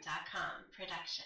runjumpstomp.com production.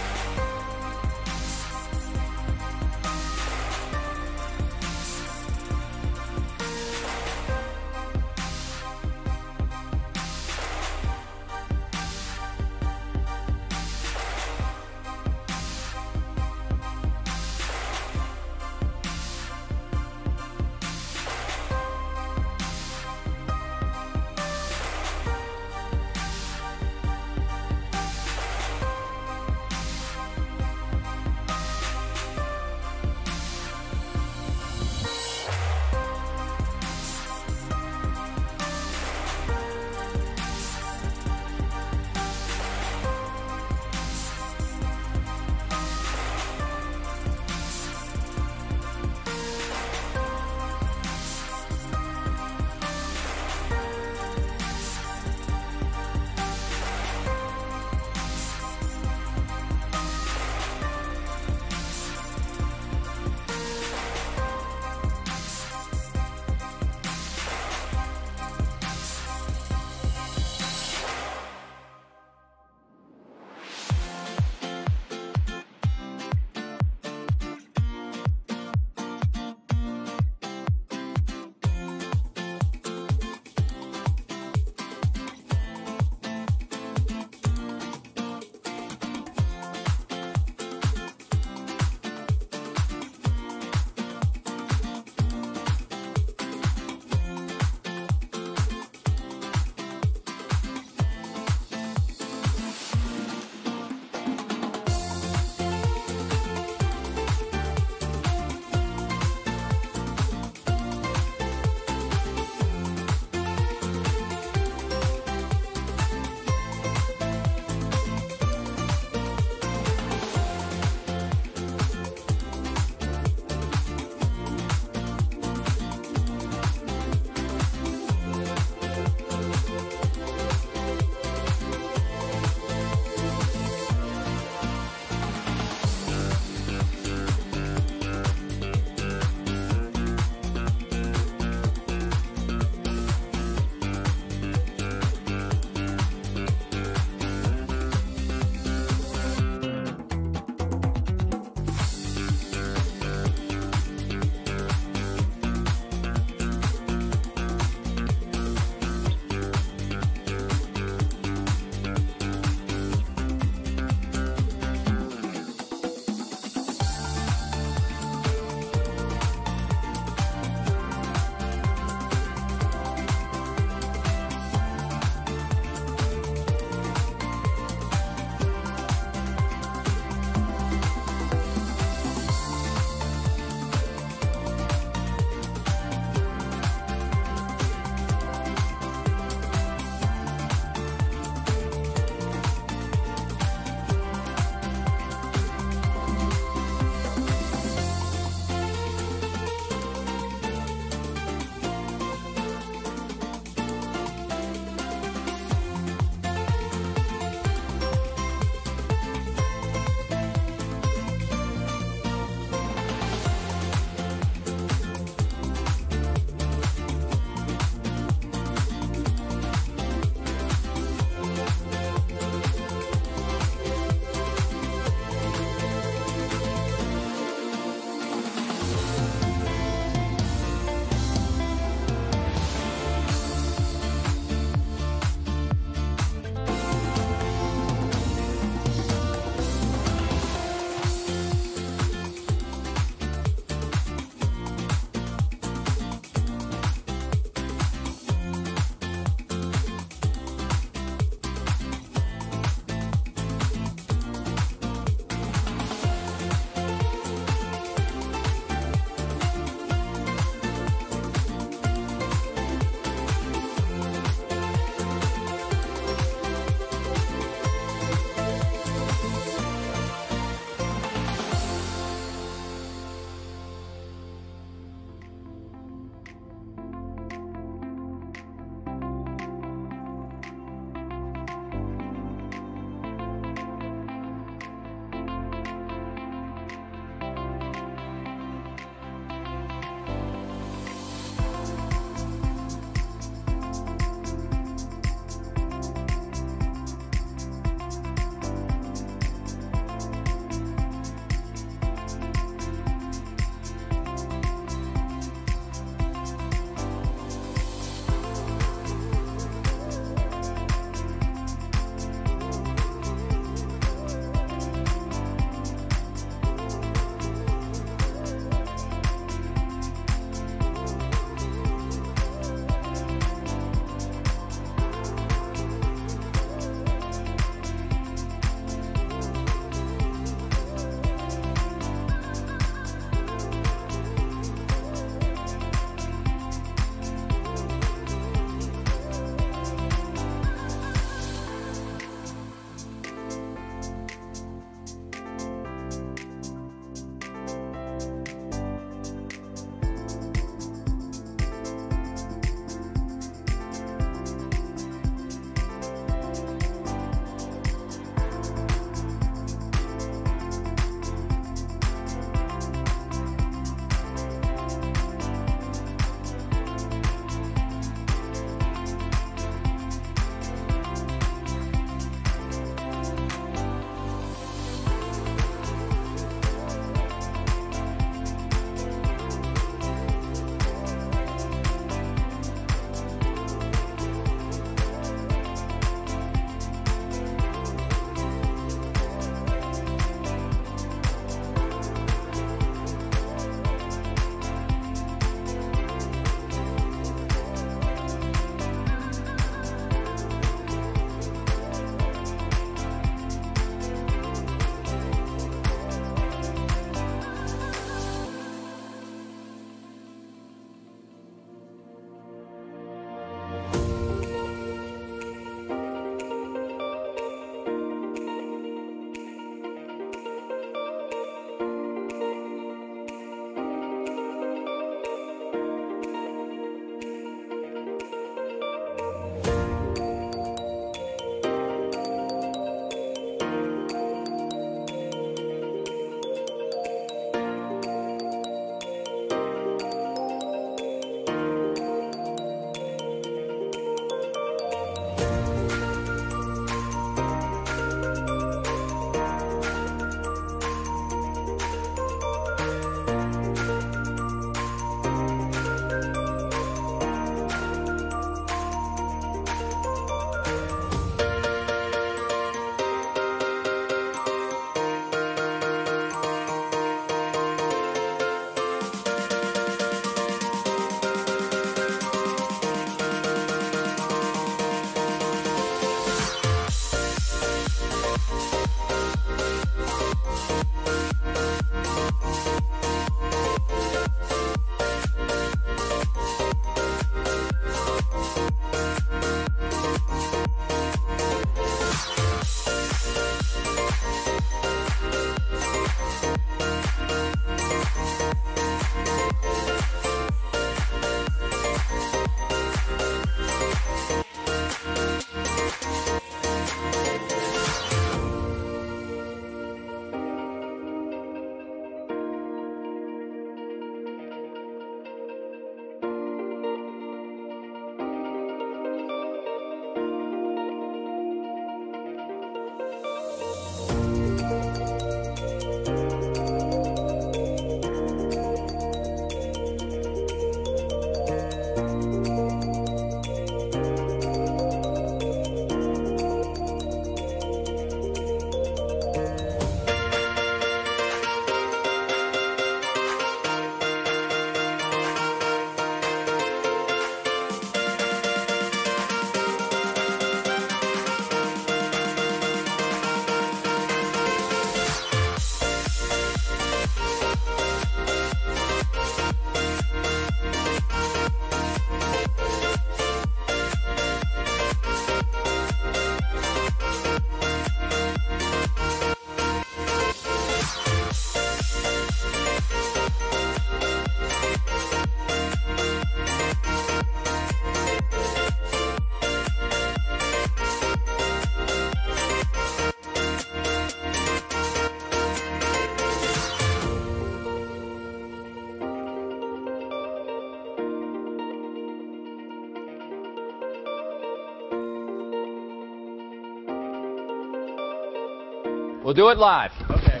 We'll do it live. Okay.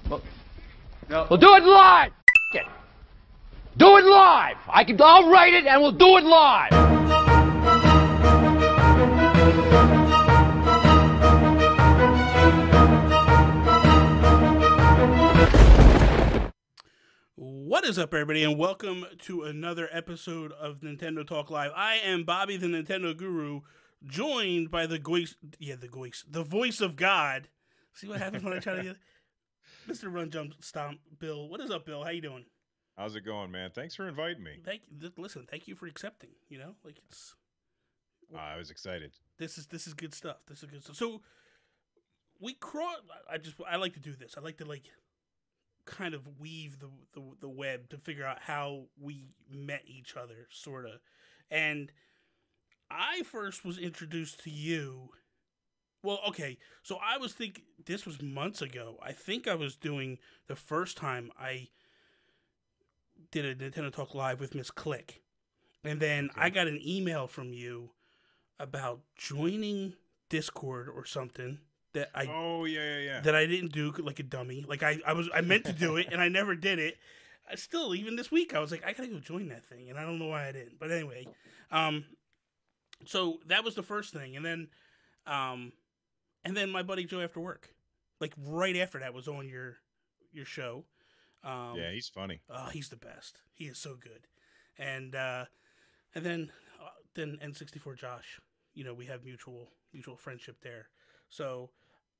We'll, No. we'll do it live. F it. Do it live. I'll write it and we'll do it live. What is up, everybody, and welcome to another episode of Nintendo Talk Live. I am Bobby, the Nintendo Guru, joined by the voice of God. See what happens when I try to get Mr. Run Jump Stomp, Bill. What is up, Bill? How you doing? How's it going, man? Thanks for inviting me. Thank you for accepting. You know, I was excited. This is good stuff. This is good stuff. So we I like to do this. I like to kind of weave the web to figure out how we met each other, sort of. And I first was introduced to you. Well, okay, so I was thinking, this was months ago. I think I was doing the first time I did a Nintendo Talk Live with Miss Click. And then I got an email from you about joining Discord or something. That I that I didn't do like a dummy. Like I meant to do it and I never did it. Still, even this week I was like, I gotta go join that thing, and I don't know why I didn't. But anyway, so that was the first thing, and then my buddy Joe after work, like right after that, was on your show. Yeah, he's funny. Oh, he's the best. He is so good. And then N64 Josh. You know, we have mutual friendship there. So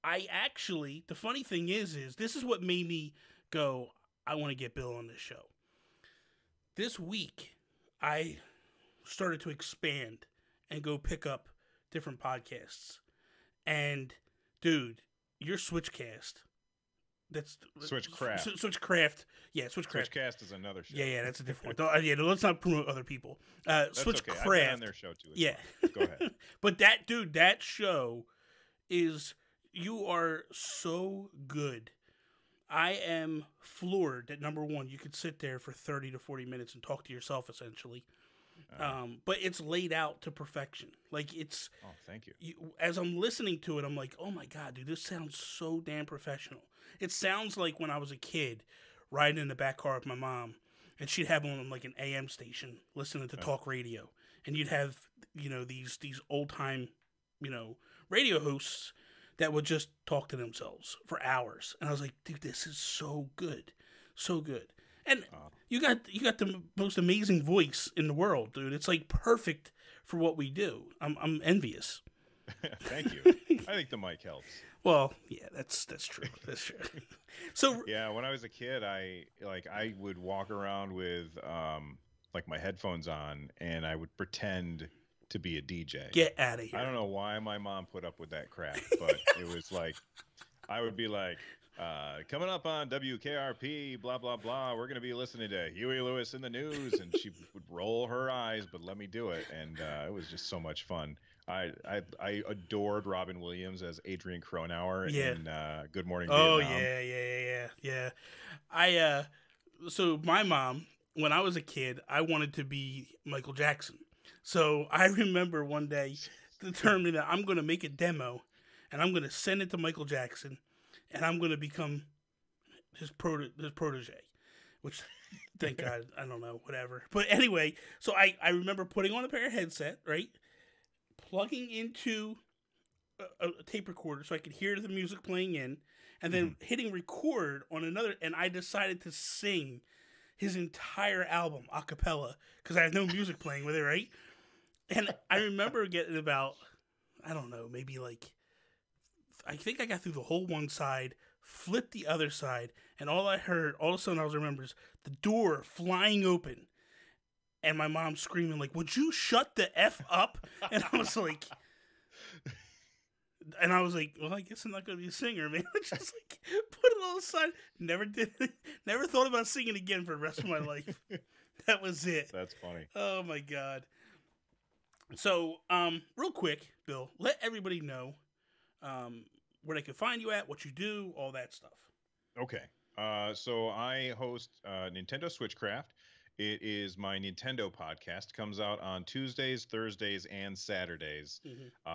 the funny thing is this is what made me go, I want to get Bill on this show. This week, I started to expand and go pick up different podcasts. And, dude, your Switchcast, that's... Switchcraft. Switchcraft. Yeah, Switchcraft. Switchcast is another show. Yeah, that's a different one. Let's not promote other people. Switchcraft. Okay. I've been on their show, too. Yeah. Go ahead. But that show... you are so good. I am floored that, number one, you could sit there for 30 to 40 minutes and talk to yourself, essentially. But it's laid out to perfection. Like, it's... Oh, thank you. As I'm listening to it, I'm like, oh my God, dude, this sounds so damn professional. It sounds like when I was a kid, riding in the back car with my mom, and she'd have on like an AM station, listening to talk radio. And you'd have, these old-time, radio hosts that would just talk to themselves for hours. And I was like, dude, this is so good. So good. And you got the most amazing voice in the world, dude. It's like perfect for what we do. I'm envious. Thank you. I think the mic helps. Well, yeah, that's true. That's true. So yeah, when I was a kid, I would walk around with my headphones on, and I would pretend to be a DJ. Get out of here. I don't know why my mom put up with that crap, but it was like, I would be like, coming up on WKRP, blah, blah, blah, we're going to be listening to Huey Lewis in the news, and she would roll her eyes, but let me do it, and it was just so much fun. I adored Robin Williams as Adrian Cronauer in Good Morning Vietnam. Yeah. So my mom, when I was a kid, I wanted to be Michael Jackson. So I remember one day determining that I'm going to make a demo and I'm going to send it to Michael Jackson and I'm going to become his protege, which, thank God, I don't know, whatever. But anyway, so I remember putting on a pair of headset, right? Plugging into a tape recorder so I could hear the music playing in, and then hitting record on another, and I decided to sing his entire album a cappella because I had no music playing with it, right? And I remember getting about, I don't know, maybe I think I got through the whole one side, flipped the other side, and all of a sudden I was remember is the door flying open and my mom screaming like, "Would you shut the F up?" And I was like, well, I guess I'm not going to be a singer, man. I just put it all aside. Never thought about singing again for the rest of my life. That was it. That's funny. Oh my God. So, real quick, Bill, let everybody know where they can find you at, what you do, all that stuff. Okay. So I host Nintendo Switchcraft. It is my Nintendo podcast. Comes out on Tuesdays, Thursdays, and Saturdays,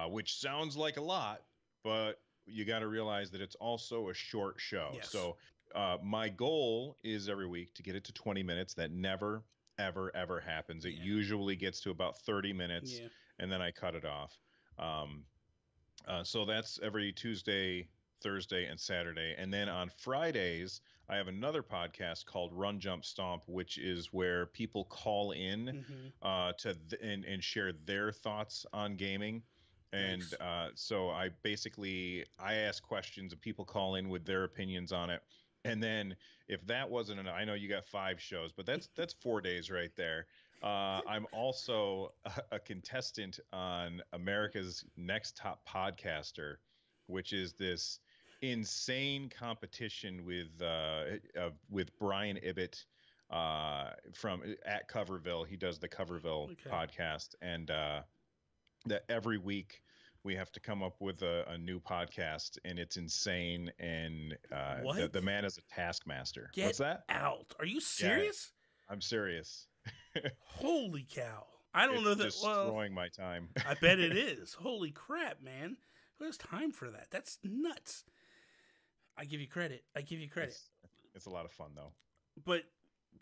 which sounds like a lot, but you got to realize that it's also a short show. Yes. So my goal is every week to get it to 20 minutes. That never, ever happens. It usually gets to about 30 minutes, and then I cut it off. So that's every Tuesday, Thursday, and Saturday. And then on Fridays, I have another podcast called Run Jump Stomp, which is where people call in and share their thoughts on gaming. And so I ask questions and people call in with their opinions on it. And then if that wasn't enough, I know you got 5 shows, but that's 4 days right there. I'm also a contestant on America's Next Top Podcaster, which is this insane competition with Brian Ibbett from at Coverville. He does the Coverville podcast, and that every week we have to come up with a new podcast, and it's insane. And the man is a taskmaster. What's that? Out. Are you serious? Yeah, I'm serious. Holy cow. I don't know that. Destroying my time. I bet it is. Holy crap, man. Who has time for that? That's nuts. I give you credit. It's a lot of fun, though. But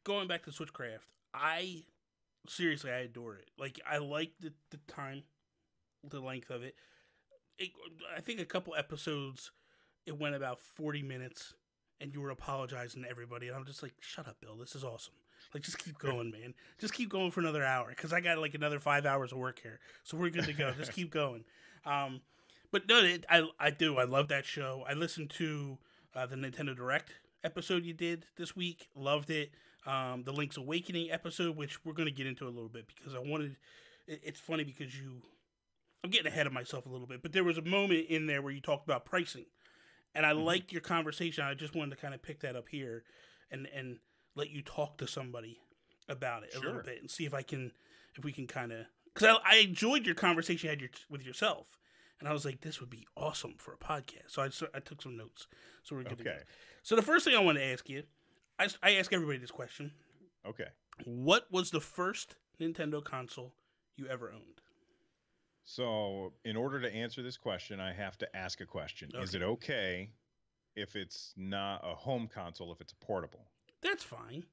going back to Switchcraft, I adore it. Like, I like the time, the length of it. I think a couple episodes, it went about 40 minutes, and you were apologizing to everybody. And I'm just like, shut up, Bill. This is awesome. Like, just keep going, man. Just keep going for another hour, because I got like another 5 hours of work here. So we're good to go. Just keep going. But no, I do. I love that show. I listened to the Nintendo Direct episode you did this week. Loved it. The Link's Awakening episode, which we're going to get into a little bit, because I wanted... It's funny because I'm getting ahead of myself a little bit, but there was a moment in there where you talked about pricing, and I liked your conversation. I just wanted to kind of pick that up here and let you talk to somebody about it a little bit and see if we can kind of, because I enjoyed your conversation you had with yourself, and I was like, this would be awesome for a podcast. So I took some notes, so we're good to go. So the first thing I want to ask you, I ask everybody this question. Okay. What was the first Nintendo console you ever owned? So, in order to answer this question, I have to ask a question. Okay. Is it okay if it's not a home console, if it's a portable? That's fine.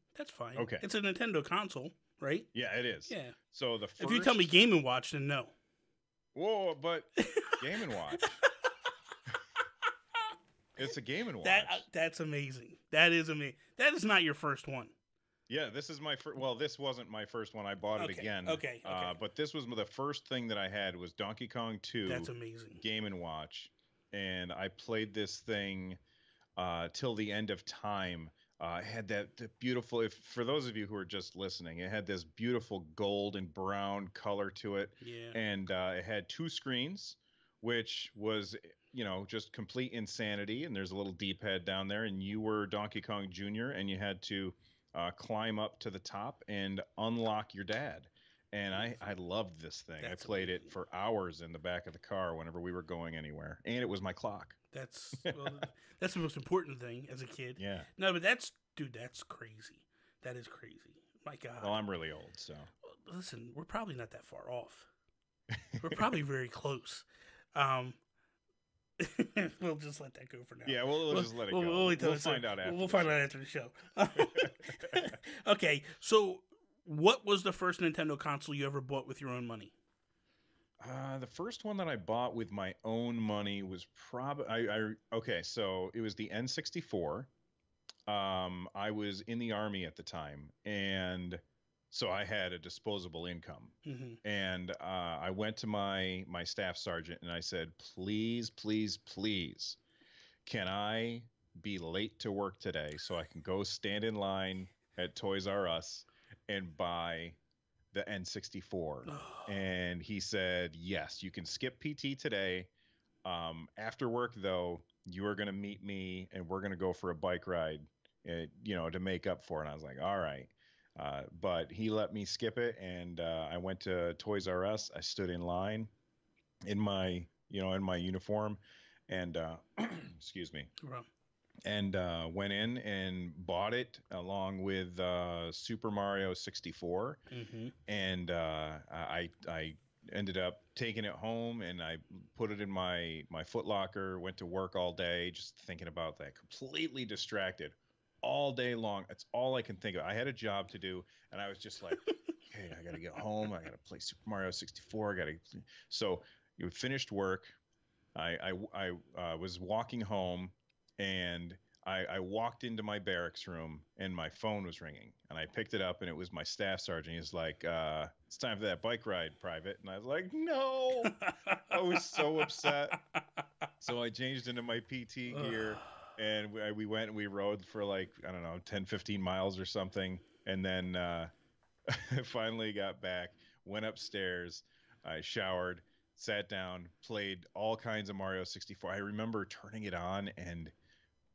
Okay. It's a Nintendo console, right? Yeah, it is. Yeah. So the first... If you tell me Game & Watch, then no. Whoa, but Game & Watch. It's a Game & Watch. That's amazing. That is amazing. That is not your first one. Yeah, this is my first. Well, this wasn't my first one. I bought it again. Okay. But this was the first thing that I had was Donkey Kong 2. That's amazing. Game & Watch, and I played this thing till the end of time. It had that beautiful. For those of you who are just listening, it had this beautiful gold and brown color to it. Yeah. And it had 2 screens, which was just complete insanity. And there's a little D-pad down there, and you were Donkey Kong Jr. and you had to climb up to the top and unlock your dad. And I loved this thing. I played it for hours in the back of the car whenever we were going anywhere. And it was my clock. That's the most important thing as a kid. Yeah. No, but that's crazy. That is crazy. My God. Well, I'm really old, so. Listen, we're probably not that far off. We're probably very close. We'll just let that go for now. Yeah, we'll just let it go. We'll find out after. We'll find out after the show. Okay, so what was the first Nintendo console you ever bought with your own money? The first one that I bought with my own money was probably okay. So it was the N64. I was in the Army at the time, and so I had a disposable income. Mm-hmm. And I went to my staff sergeant and I said, please, can I be late to work today so I can go stand in line at Toys R Us and buy the N64? And he said, yes, you can skip PT today. After work, though, you are going to meet me and we're going to go for a bike ride, to make up for it. And I was like, all right. But he let me skip it, and I went to Toys R Us. I stood in line in my uniform, and excuse me, right. And went in and bought it along with Super Mario 64. Mm-hmm. And I ended up taking it home, and I put it in my Foot Locker. Went to work all day, just thinking about that. Completely distracted all day long. That's all I can think of. I had a job to do, and I was just like, okay, I got to get home. I got to play Super Mario 64. I got to. So you finished work. I was walking home, and I walked into my barracks room, and my phone was ringing, and I picked it up, and it was my staff sergeant. He's like, "It's time for that bike ride, Private." And I was like, "No!" I was so upset. So I changed into my PT gear, and we went and we rode for like, I don't know, 10, 15 miles or something, and then finally got back, went upstairs, I showered, sat down, played all kinds of Mario 64. I remember turning it on and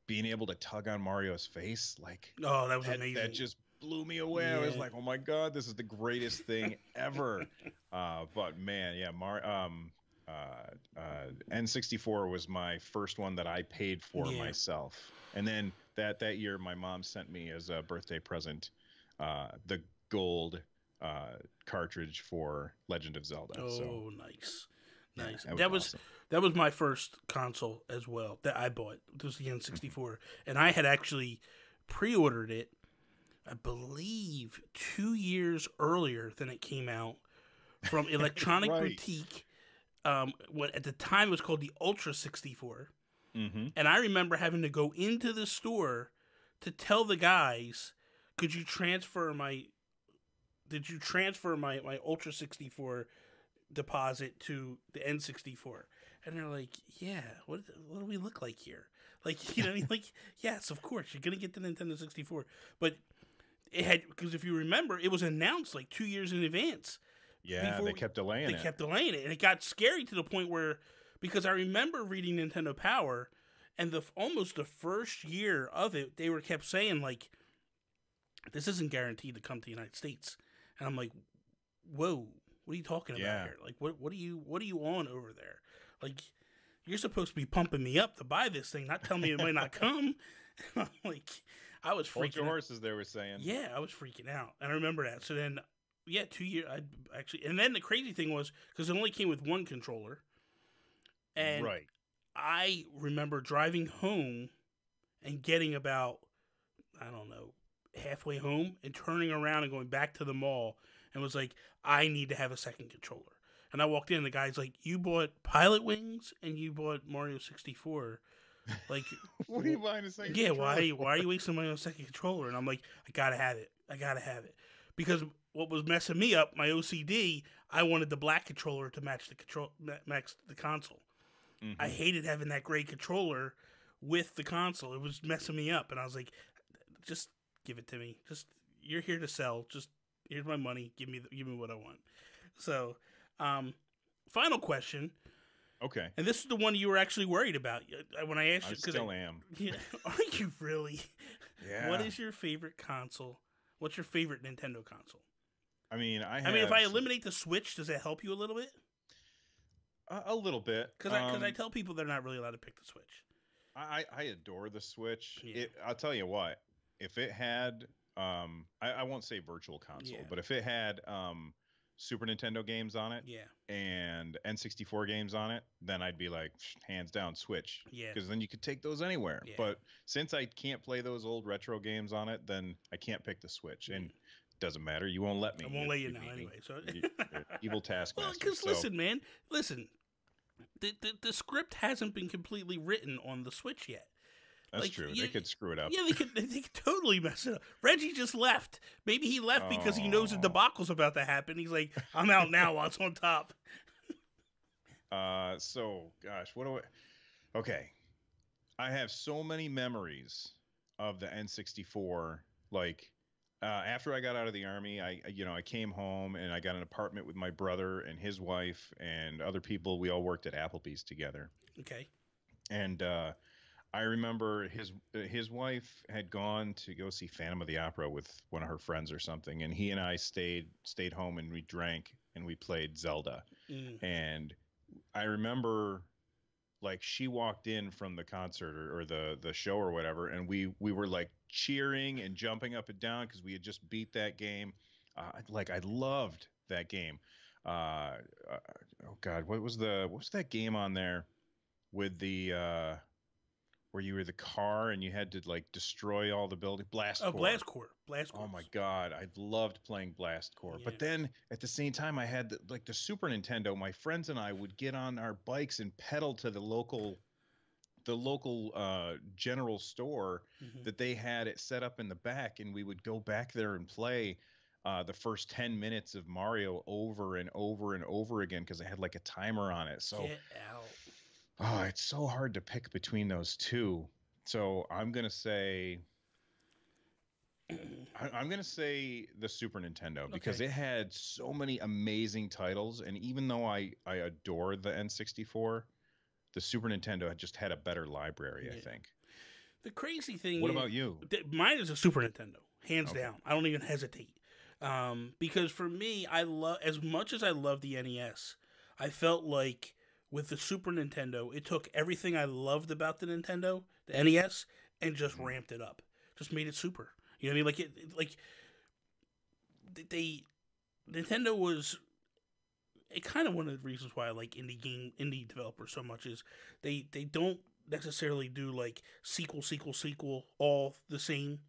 being able to tug on Mario's face, like, Oh, that was amazing. that just blew me away. Yeah. I was like, oh my god, this is the greatest thing ever. But man, yeah, N64 was my first one that I paid for myself. And then that year, my mom sent me as a birthday present the gold cartridge for Legend of Zelda. Oh, so, nice. Yeah, that was awesome. that was my first console as well that I bought. It was the N64, and I had actually pre-ordered it, I believe, 2 years earlier than it came out from Electronic Right. Boutique. What at the time it was called the Ultra 64, Mm-hmm. and I remember having to go into the store to tell the guys, "Could you transfer my? Did you transfer my Ultra 64 deposit to the N64?" And they're like, "Yeah, what do we look like here?" Like, you know, like, yes, of course, you're gonna get the Nintendo 64. But it had, because if you remember, it was announced like 2 years in advance. Yeah, they kept delaying it. They kept delaying it, and it got scary to the point where, because I remember reading Nintendo Power, and almost the first year of it, they were kept saying like, "This isn't guaranteed to come to the United States," and I'm like, "Whoa, what are you talking about here? Like, what are you on over there? Like, you're supposed to be pumping me up to buy this thing, not tell me it might not come." I'm like, I was freaking Hold your out. horses, they were saying. Yeah, I was freaking out, and I remember that. So then, yeah, 2 years. I actually, and then the crazy thing was, because it only came with one controller, and Right. I remember driving home and getting about, I don't know, halfway home and turning around and going back to the mall and was like, I need to have a second controller. And I walked in, and the guy's like, "You bought Pilot Wings and you bought Mario 64. Like, What are you buying a second? yeah, controller why are you wasting money on a second controller?" And I'm like, I gotta have it. Because what was messing me up, my OCD, I wanted the black controller to match the console. Mm-hmm. I hated having that gray controller with the console. It was messing me up, and I was like, just give it to me. Just, you're here to sell. Just, here's my money. Give me what I want. So, final question. Okay. And this is the one you were actually worried about when I asked I you. still am. Yeah, are you really? Yeah. What is your favorite console? What's your favorite Nintendo console? I mean, if I eliminate the Switch, does that help you a little bit? a little bit, Because I tell people they're not really allowed to pick the Switch. I adore the Switch. Yeah. I'll tell you what, if it had, I won't say virtual console, Yeah. but if it had Super Nintendo games on it, Yeah. and N64 games on it, then I'd be like, hands down, Switch. Yeah. Because then you could take those anywhere. Yeah. But since I can't play those old retro games on it, then I can't pick the Switch. And it doesn't matter. You won't let me. I won't let you know anyway. So, Evil taskmaster. well, because So- listen, man, the script hasn't been completely written on the Switch yet. That's like, true. you- They could screw it up. Yeah, they could totally mess it up. Reggie just left. Maybe he left because he knows a debacle's about to happen. He's like, I'm out now while it's on top. So gosh, what do I? Okay, I have so many memories of the N64. Like after I got out of the army, I came home and I got an apartment with my brother and his wife and other people. We all worked at Applebee's together. Okay. And I remember his wife had gone to go see Phantom of the Opera with one of her friends or something, and he and I stayed home and we drank and we played Zelda. And I remember, like, she walked in from the concert or the show or whatever, and we were like cheering and jumping up and down because we had just beat that game. I loved that game. uh, uh oh God, what was that game on there with the where you were the car and you had to like destroy all the building? Blast Oh, Corps. Blast Oh my Corps. God, I loved playing Blast Corps. Yeah. But then at the same time, I had the Super Nintendo. My friends and I would get on our bikes and pedal to the local general store Hmm. that they had it set up in the back, and we would go back there and play the first 10 minutes of Mario over and over and over again because I had like a timer on it. So Get out. it's so hard to pick between those two. So I'm gonna say the Super Nintendo because Okay. it had so many amazing titles, and even though I adore the N64, the Super Nintendo had just had a better library, I Yeah. think. The crazy thing What is, about you? mine is a Super Nintendo, hands Okay. down. I don't even hesitate. Because for me, I love as much as I love the NES. I felt like with the Super Nintendo, it took everything I loved about the Nintendo, the NES, and just Mhm. ramped it up. Just made it super. You know what I mean? Like they Nintendo was it kind of one of the reasons why I like indie developers so much is they don't necessarily do like sequel all the same.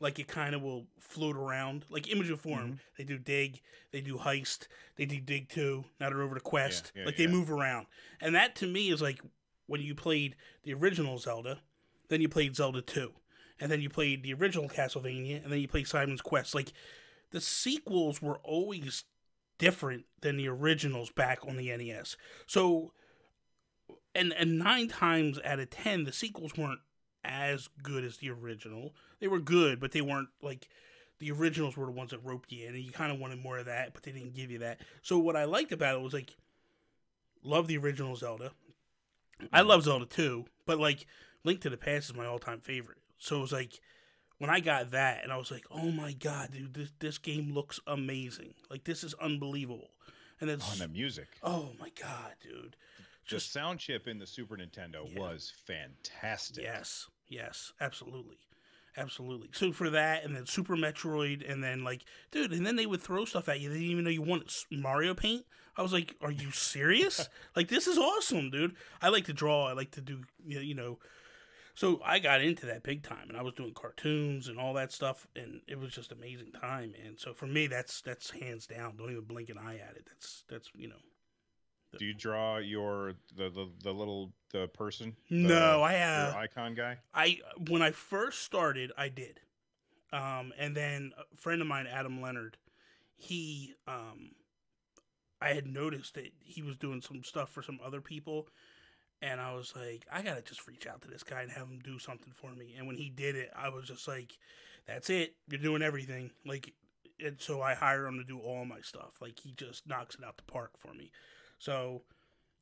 Like it kind of will float around like Image of Form. Mhm. They do Dig, they do Heist, they do Dig 2. Now they're over to Yeah, Quest. yeah, Like they yeah. move around, and that to me is like when you played the original Zelda, then you played Zelda 2, and then you played the original Castlevania, and then you played Simon's Quest. Like the sequels were always different than the originals back on the NES. So, and 9 times out of 10, the sequels weren't as good as the original. They were good, but they weren't like the originals were the ones that roped you in, and you kind of wanted more of that, but they didn't give you that. So what I liked about it was like, love the original Zelda. I Mhm. love Zelda 2, but like Link to the Past is my all-time favorite. So it was like when I got that, and I was like, "Oh my god, dude, this game looks amazing! Like this is unbelievable." And Oh, and it's the music. oh my god, dude, The just sound chip in the Super Nintendo yeah, was fantastic. yes, absolutely, absolutely. So for that, and then Super Metroid, and then like, dude, and then they would throw stuff at you. They didn't even know you wanted Mario Paint. I was like, "Are you serious? Like this is awesome, dude." I like to draw. I like to do you know so I got into that big time, and I was doing cartoons and all that stuff, and it was just amazing time. And so for me, that's hands down. Don't even blink an eye at it. That's the, Do you draw the little the person, no. your icon guy? I when I first started, I did, and then a friend of mine, Adam Leonard, he I had noticed that he was doing some stuff for some other people, and I was like, I gotta just reach out to this guy and have him do something for me. And when he did it, I was just like, that's it. You're doing everything. Like, and so I hired him to do all my stuff. Like, he just knocks it out the park for me. So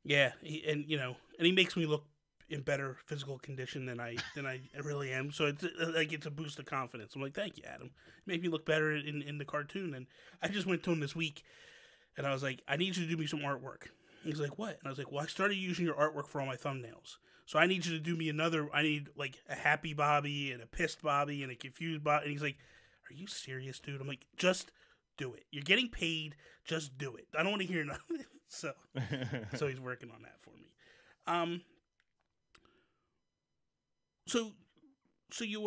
yeah, and and he makes me look in better physical condition than I really am. So it's like it's a boost of confidence. I'm like, thank you, Adam. You make me look better in the cartoon. And I just went to him this week, and I was like, I need you to do me some artwork. He's like, what? And I was like, well, I started using your artwork for all my thumbnails. So I need you to do me another. I need like a happy Bobby and a pissed Bobby and a confused Bobby. And he's like, are you serious, dude? I'm like, just do it. You're getting paid. Just do it. I don't want to hear nothing. So he's working on that for me. Um. So so you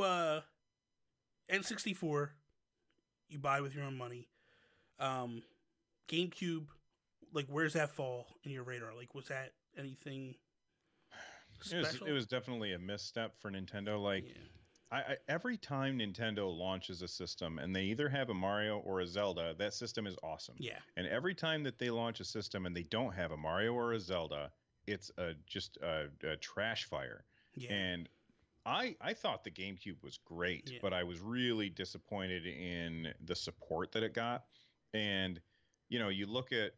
N64 you buy with your own money. Um, GameCube, like where's that fall in your radar? Like was that anything It special? was definitely a misstep for Nintendo. Like Yeah. every time Nintendo launches a system and they either have a Mario or a Zelda, that system is awesome. Yeah. And every time that they launch a system and they don't have a Mario or a Zelda, it's just a trash fire. Yeah. And I thought the GameCube was great, Yeah. but I was really disappointed in the support that it got. And you look at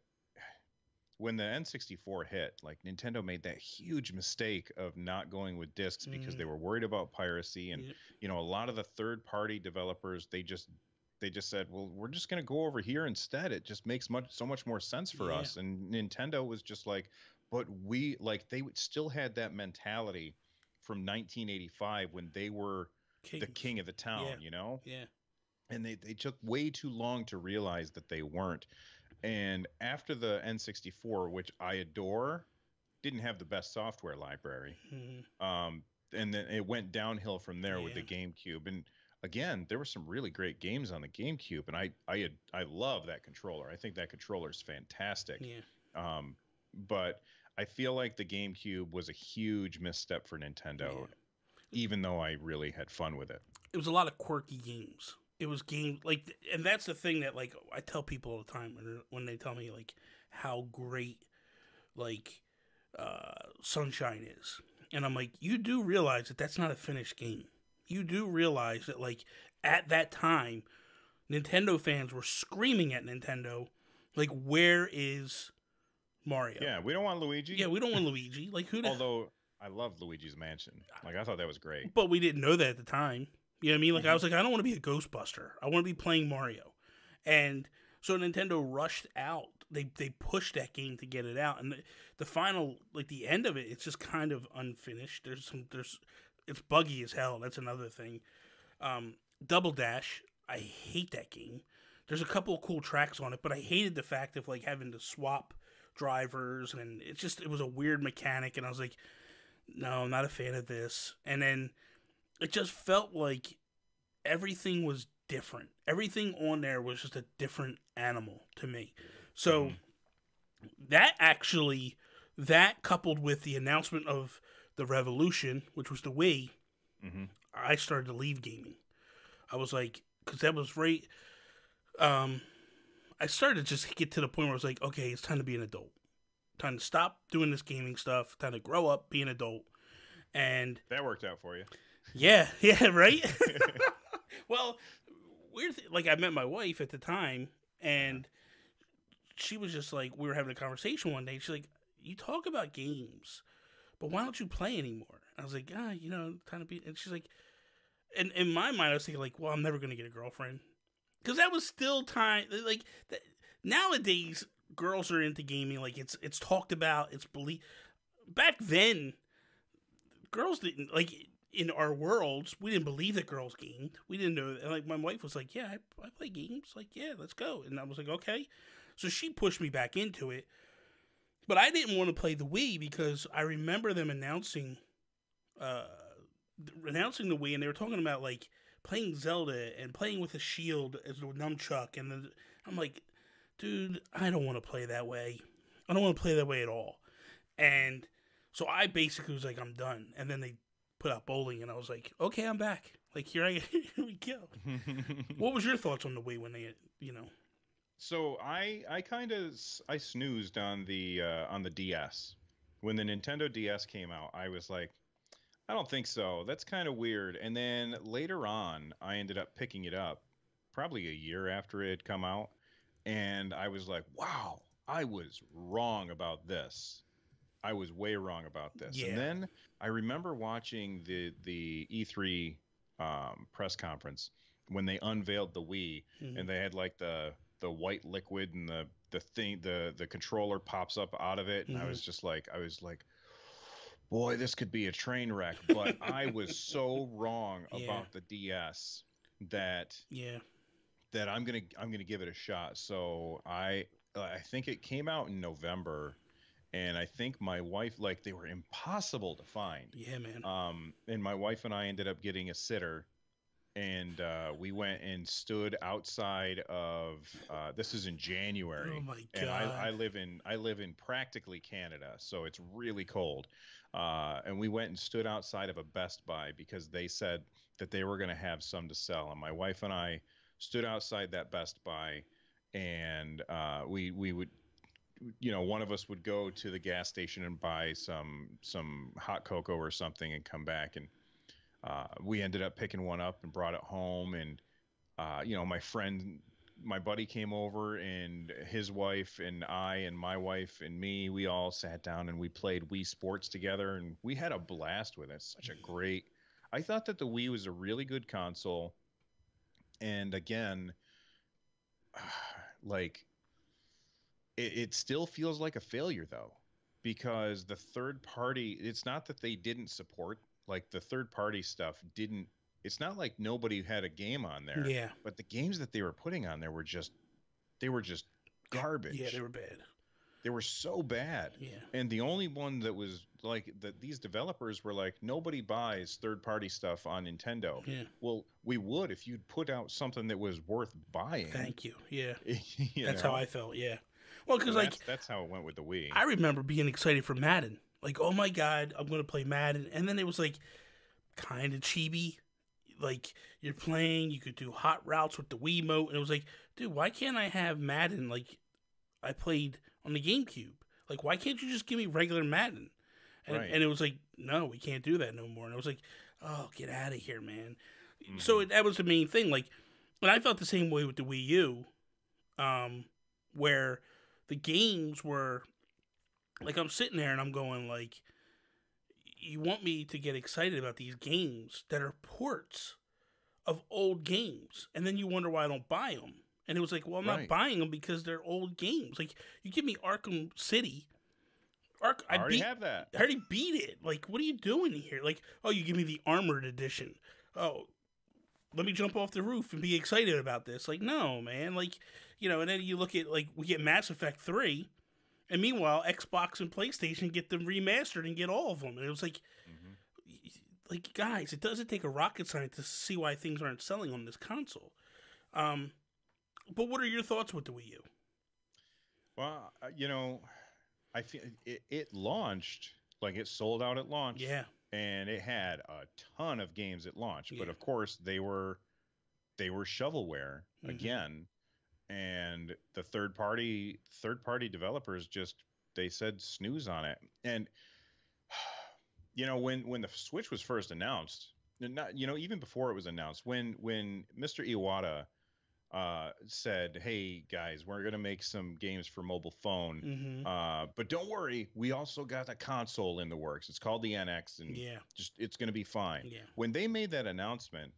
when the N64 hit, like Nintendo made that huge mistake of not going with discs because they Mm, were worried about piracy, and yeah. a lot of the third-party developers they just said, well, we're just going to go over here instead. It just makes so much more sense for Yeah. us. And Nintendo was just like, but they still had that mentality from 1985 when they were the Kings. king of the town, Yeah. Yeah. and they took way too long to realize that they weren't. And after the N64, which I adore, didn't have the best software library. And then it went downhill from there with the GameCube. And again, there were some really great games on the GameCube, and I love that controller. I think that controller is fantastic. But I feel like the GameCube was a huge misstep for Nintendo, even though I really had fun with it. It was a lot of quirky games. It was game like, and that's the thing that like I tell people all the time when they tell me like how great like Sunshine is, and I'm like, you do realize that that's not a finished game. You do realize that like at that time, Nintendo fans were screaming at Nintendo, like, where is Mario? Yeah, we don't want Luigi. Yeah, we don't want Luigi. Like, who? Although I loved Luigi's Mansion. Like, I thought that was great. But we didn't know that at the time. You know what I mean? Like, I was like, I don't want to be a Ghostbuster. I want to be playing Mario. And so Nintendo rushed out. They pushed that game to get it out. And the final, like, the end of it, it's just kind of unfinished. It's buggy as hell. That's another thing. Double Dash, I hate that game. There's a couple of cool tracks on it, but I hated the fact of, like, having to swap drivers. And it was a weird mechanic. And I was like, no, I'm not a fan of this. And then it just felt like everything was different. Everything on there was just a different animal to me. So that coupled with the announcement of the Revolution, which was the Wii, I started to leave gaming. I was like, because that was right. I started to just get to the point where I was like, okay, it's time to be an adult. Time to stop doing this gaming stuff. Time to grow up, be an adult. And that worked out for you. Yeah, right? Well, like, I met my wife at the time, and she was just like, we were having a conversation one day. She's like, you talk about games, but why don't you play anymore? I was like, time to be. And she's like, and in my mind, I was thinking, like, well, I'm never going to get a girlfriend. Because that was still time. Like, nowadays, girls are into gaming. Like, it's talked about, it's believed. Back then, girls didn't, like, in our worlds, we didn't believe that girls gamed. We didn't know. And like, my wife was like, yeah, I play games. Like, yeah, let's go. And I was like, okay. So she pushed me back into it. But I didn't want to play the Wii because I remember them announcing the Wii, and they were talking about, like, playing Zelda and playing with a shield as a nunchuck. And then I'm like, dude, I don't want to play that way. I don't want to play that way at all. And so I basically was like, I'm done. And then they put out bowling, and I was like, okay, I'm back. Like, here we go. What was your thoughts on the Wii when they, So I snoozed on the DS. When the Nintendo DS came out, I was like, I don't think so. That's kind of weird. And then later on, I ended up picking it up probably a year after it had come out, and I was like, wow, I was wrong about this. I was way wrong about this. Yeah. And then I remember watching the E3 press conference when they unveiled the Wii, and they had like the white liquid, and the controller pops up out of it, and I was like, boy, this could be a train wreck. But I was so wrong about the DS that I'm gonna give it a shot. So I think it came out in November. And I think my wife, like, they were impossible to find. Yeah, man. And my wife and I ended up getting a sitter, and we went and stood outside of. This is in January. Oh my God! And I live in practically Canada, so it's really cold. And we went and stood outside of a Best Buy because they said that they were going to have some to sell. And my wife and I stood outside that Best Buy, and we would. One of us would go to the gas station and buy some hot cocoa or something and come back. And we ended up picking one up and brought it home. And, my buddy came over, and his wife and I and my wife and me, we all sat down and we played Wii Sports together, and we had a blast with it. I thought that the Wii was a really good console. And again, like, it still feels like a failure, though, because the third party, it's not that they didn't support, like, the third party stuff didn't, it's not like nobody had a game on there. Yeah. But the games that they were putting on there were just garbage. Yeah, they were bad. They were so bad. Yeah. And the only one that was like that, these developers were like, nobody buys third-party stuff on Nintendo. Yeah. Well, we would if you'd put out something that was worth buying. Thank you. Yeah. That's how I felt. Yeah. Well, because that's how it went with the Wii. I remember being excited for Madden. Like, oh my God, I'm going to play Madden. And then it was like kind of chibi. Like, you're playing, you could do hot routes with the Wiimote. And it was like, dude, why can't I have Madden like I played on the GameCube? Like, why can't you just give me regular Madden? And, right. and it was like, no, we can't do that no more. And I was like, oh, get out of here, man. Mm-hmm. So that was the main thing. Like, and I felt the same way with the Wii U, where the games were, like, I'm sitting there and I'm going, like, you want me to get excited about these games that are ports of old games, and then you wonder why I don't buy them. And it was like, well, I'm not buying them because they're old games. Like, you give me Arkham City. I already have that. I already beat it. Like, what are you doing here? Like, oh, you give me the Armored Edition. Oh, let me jump off the roof and be excited about this. Like, no, man. Like, and then you look at, like, we get Mass Effect 3, and meanwhile, Xbox and PlayStation get them remastered and get all of them. And it was like, like, guys, it doesn't take a rocket scientist to see why things aren't selling on this console. But what are your thoughts with the Wii U? Well, I feel it launched, like, it sold out at launch. Yeah. And it had a ton of games at launch. Yeah. But of course they were shovelware again. And the third party developers they said snooze on it. And when the Switch was first announced, not even before it was announced, when Mr. Iwata said, hey guys, we're gonna make some games for mobile phone, but don't worry, we also got a console in the works. It's called the NX, and it's gonna be fine. Yeah. When they made that announcement,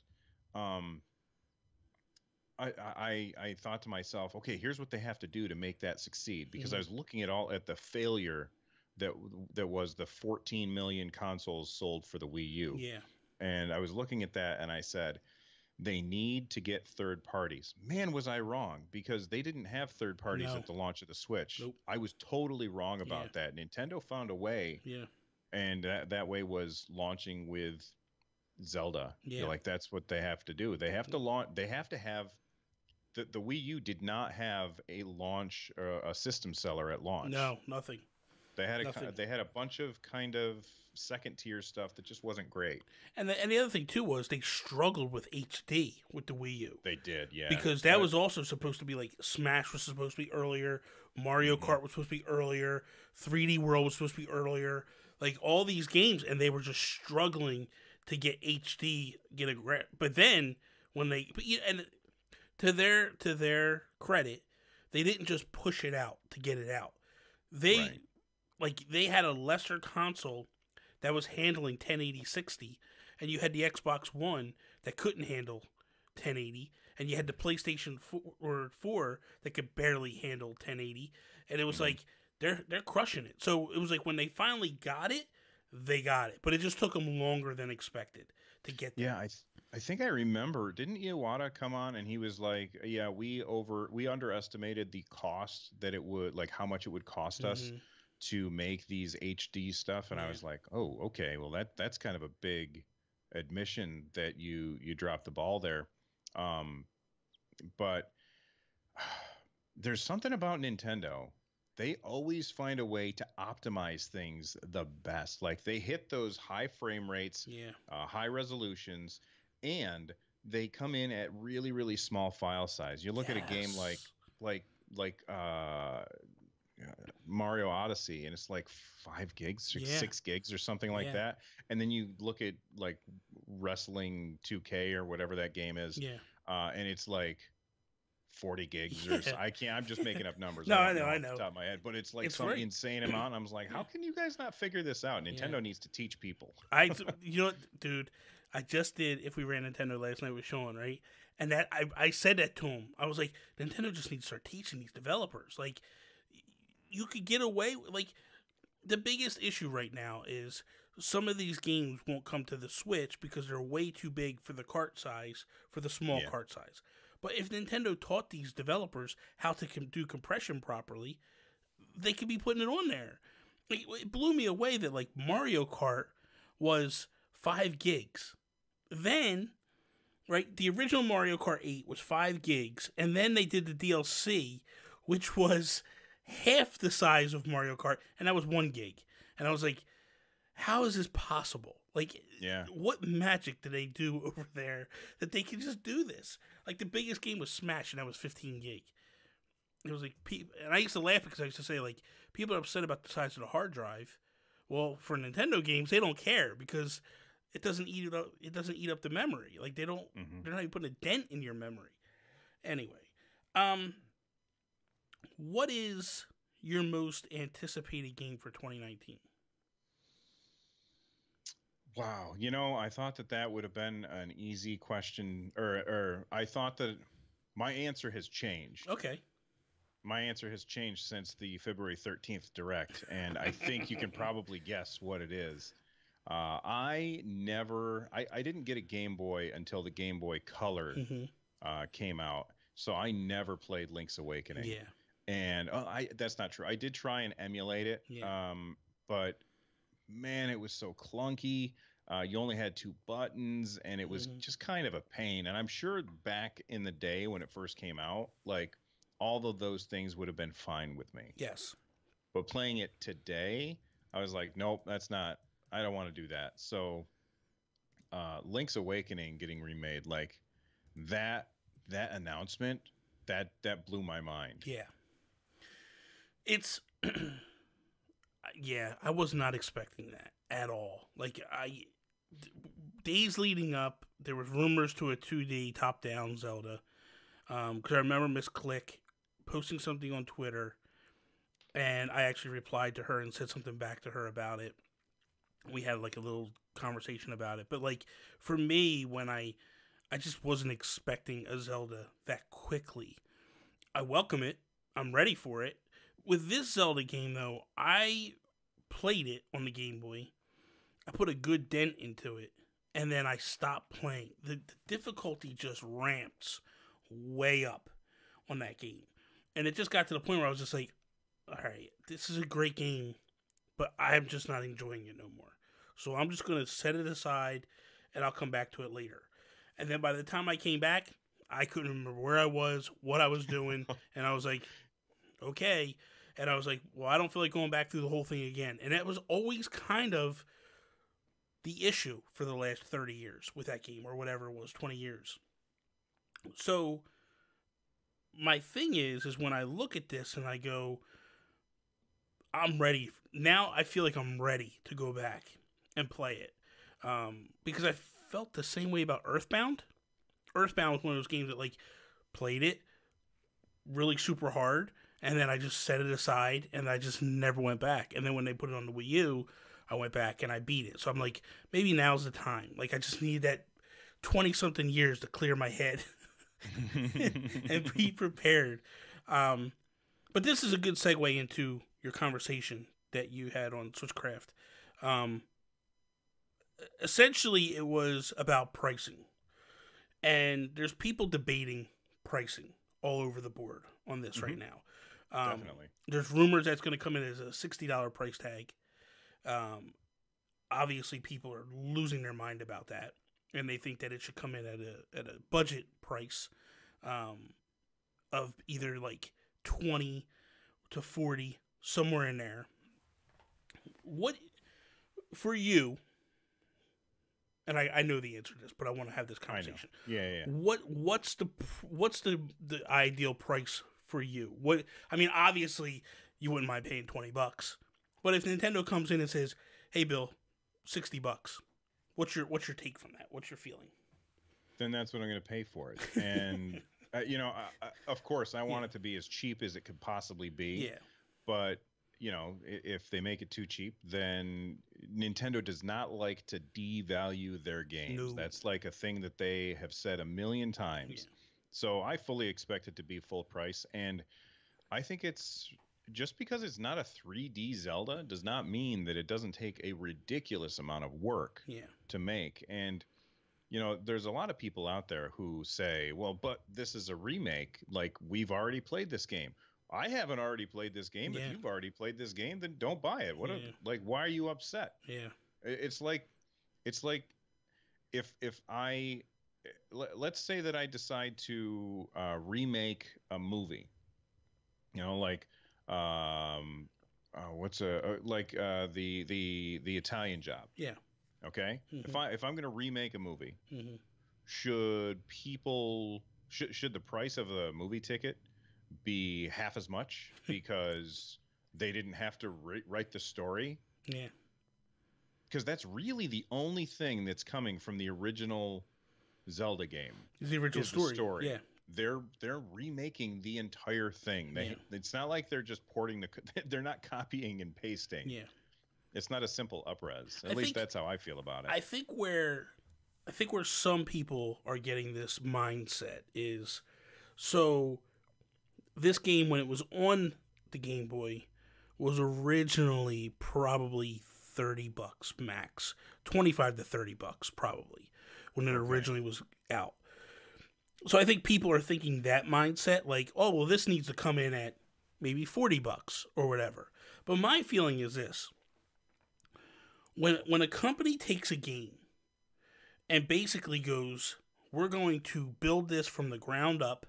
I thought to myself, okay, here's what they have to do to make that succeed, because I was looking at the failure that was the 14 million consoles sold for the Wii U. Yeah. And I was looking at that and I said, they need to get third parties. Man, was I wrong, because they didn't have third parties at the launch of the Switch. Nope. I was totally wrong about that. Nintendo found a way. Yeah. And that way was launching with Zelda. Yeah. Like, that's what they have to do. They have to launch. They have to have the Wii U did not have a launch, a system seller at launch. No, nothing. They had a bunch of kind of second tier stuff that just wasn't great. And the other thing too was they struggled with HD with the Wii U. They did, yeah. Because that was also supposed to be, like, Smash was supposed to be earlier, Mario Kart was supposed to be earlier, 3D World was supposed to be earlier, like, all these games, and they were just struggling to get HD, get a grip. But then when and to their credit, they didn't just push it out to get it out. They had a lesser console that was handling 1080-60, and you had the Xbox One that couldn't handle 1080, and you had the PlayStation 4 that could barely handle 1080, and it was like they're crushing it. So it was like when they finally got it, they got it, but it just took them longer than expected to get there. Yeah, I think I remember. Didn't Iwata come on and he was like, "Yeah, we underestimated the cost that it would, like, how much it would cost us to make these HD stuff," and I was like, "Oh, okay. Well, that's kind of a big admission that you dropped the ball there." But there's something about Nintendo. They always find a way to optimize things the best. Like, they hit those high frame rates, high resolutions, and they come in at really, really small file size. You look at a game like Mario Odyssey, and it's like 5 gigs or 6 gigs or something like that. And then you look at, like, Wrestling 2K or whatever that game is, and it's like 40 gigs or so. I'm just making up numbers. No, I know. Off the top of my head, but it's like some insane amount. I was like, how can you guys not figure this out? Nintendo needs to teach people. You know what, dude? I just did If We Ran Nintendo last night with Sean, right? And that I said that to him. I was like, Nintendo just needs to start teaching these developers. Like, you could get away with, like, the biggest issue right now is some of these games won't come to the Switch because they're way too big for the cart size, for the small cart size. But if Nintendo taught these developers how to do compression properly, they could be putting it on there. Like, it blew me away that like Mario Kart was 5 gigs. Then, right, the original Mario Kart 8 was 5 gigs, and then they did the DLC, which was half the size of Mario Kart, and that was 1 gig. And I was like, how is this possible? Like, what magic did they do over there that they could just do this? Like, the biggest game was Smash, and that was 15 gig. It was like, and I used to laugh because I used to say, like, people are upset about the size of the hard drive. Well, for Nintendo games, they don't care because it doesn't eat it up. It doesn't eat up the memory. Like, they don't. They're not even putting a dent in your memory. Anyway, what is your most anticipated game for 2019? Wow, I thought that would have been an easy question, or I thought that my answer has changed. Okay. My answer has changed since the February 13th Direct, and I think you can probably guess what it is. I didn't get a Game Boy until the Game Boy Color came out, so I never played Link's Awakening. Yeah. And that's not true. I did try and emulate it, but man, it was so clunky. You only had 2 buttons, and it was just kind of a pain. And I'm sure back in the day when it first came out, like, all of those things would have been fine with me. Yes. But playing it today, I was like, nope, I don't want to do that. So Link's Awakening getting remade, like, that announcement, that blew my mind. Yeah. It's yeah, I was not expecting that at all. Like, days leading up, there was rumors to a 2D top-down Zelda. Because I remember Miss Click posting something on Twitter, and I actually replied to her and said something back to her about it. We had like a little conversation about it. But like, for me, when I just wasn't expecting a Zelda that quickly. I welcome it. I'm ready for it. With this Zelda game, though, I played it on the Game Boy. I put a good dent into it, and then I stopped playing. The difficulty just ramps way up on that game. And it just got to the point where I was just like, all right, this is a great game, but I'm just not enjoying it no more. So I'm just going to set it aside, and I'll come back to it later. And then by the time I came back, I couldn't remember where I was, what I was doing, and I was like, okay. And I was like, well, I don't feel like going back through the whole thing again. And that was always kind of the issue for the last 30 years with that game, or whatever it was, 20 years. So my thing is when I look at this and I go, I'm ready. Now I feel like I'm ready to go back and play it. Because I felt the same way about Earthbound. Earthbound was one of those games that, like, played it really super hard, and then I just set it aside, and I just never went back. And then when they put it on the Wii U, I went back and I beat it. So I'm like, maybe now's the time. Like, I just need that 20-something years to clear my head and be prepared. But this is a good segue into your conversation that you had on Switchcraft. Essentially, it was about pricing. And there's people debating pricing all over the board on this right now. Definitely. There's rumors that's going to come in as a $60 price tag. Obviously, people are losing their mind about that, and they think that it should come in at a budget price of either like 20 to 40, somewhere in there. What for you? And I know the answer to this, but I want to have this conversation. Yeah. What's the ideal price for you? What I mean, obviously you wouldn't mind paying $20, but if Nintendo comes in and says, "Hey, Bill, $60," what's your take from that? What's your feeling? Then that's what I'm going to pay for it. And of course, I want it to be as cheap as it could possibly be. Yeah. But if they make it too cheap, then Nintendo does not like to devalue their games. No. That's like a thing that they have said a million times. Yeah. So I fully expect it to be full price. And I think it's just because it's not a 3D Zelda does not mean that it doesn't take a ridiculous amount of work to make. And there's a lot of people out there who say, well, but this is a remake. Like, we've already played this game. I haven't already played this game. Yeah. If you've already played this game, then don't buy it. Why are you upset? Yeah. It's like if let's say that I decide to remake a movie, like the Italian Job. Yeah. Okay. If I'm going to remake a movie, should the price of a movie ticket be half as much because they didn't have to write the story? Yeah. Because that's really the only thing that's coming from the original Zelda game. The original story. Yeah. They're remaking the entire thing. It's not like they're just porting they're not copying and pasting. Yeah. It's not a simple up-res. At least that's how I feel about it. I think where some people are getting this mindset is, so this game, when it was on the Game Boy, was originally probably $30 max, $25 to $30 probably, when it originally was out. So I think people are thinking that mindset, like, oh, well, this needs to come in at maybe $40 or whatever. But my feeling is this. When a company takes a game and basically goes, we're going to build this from the ground up,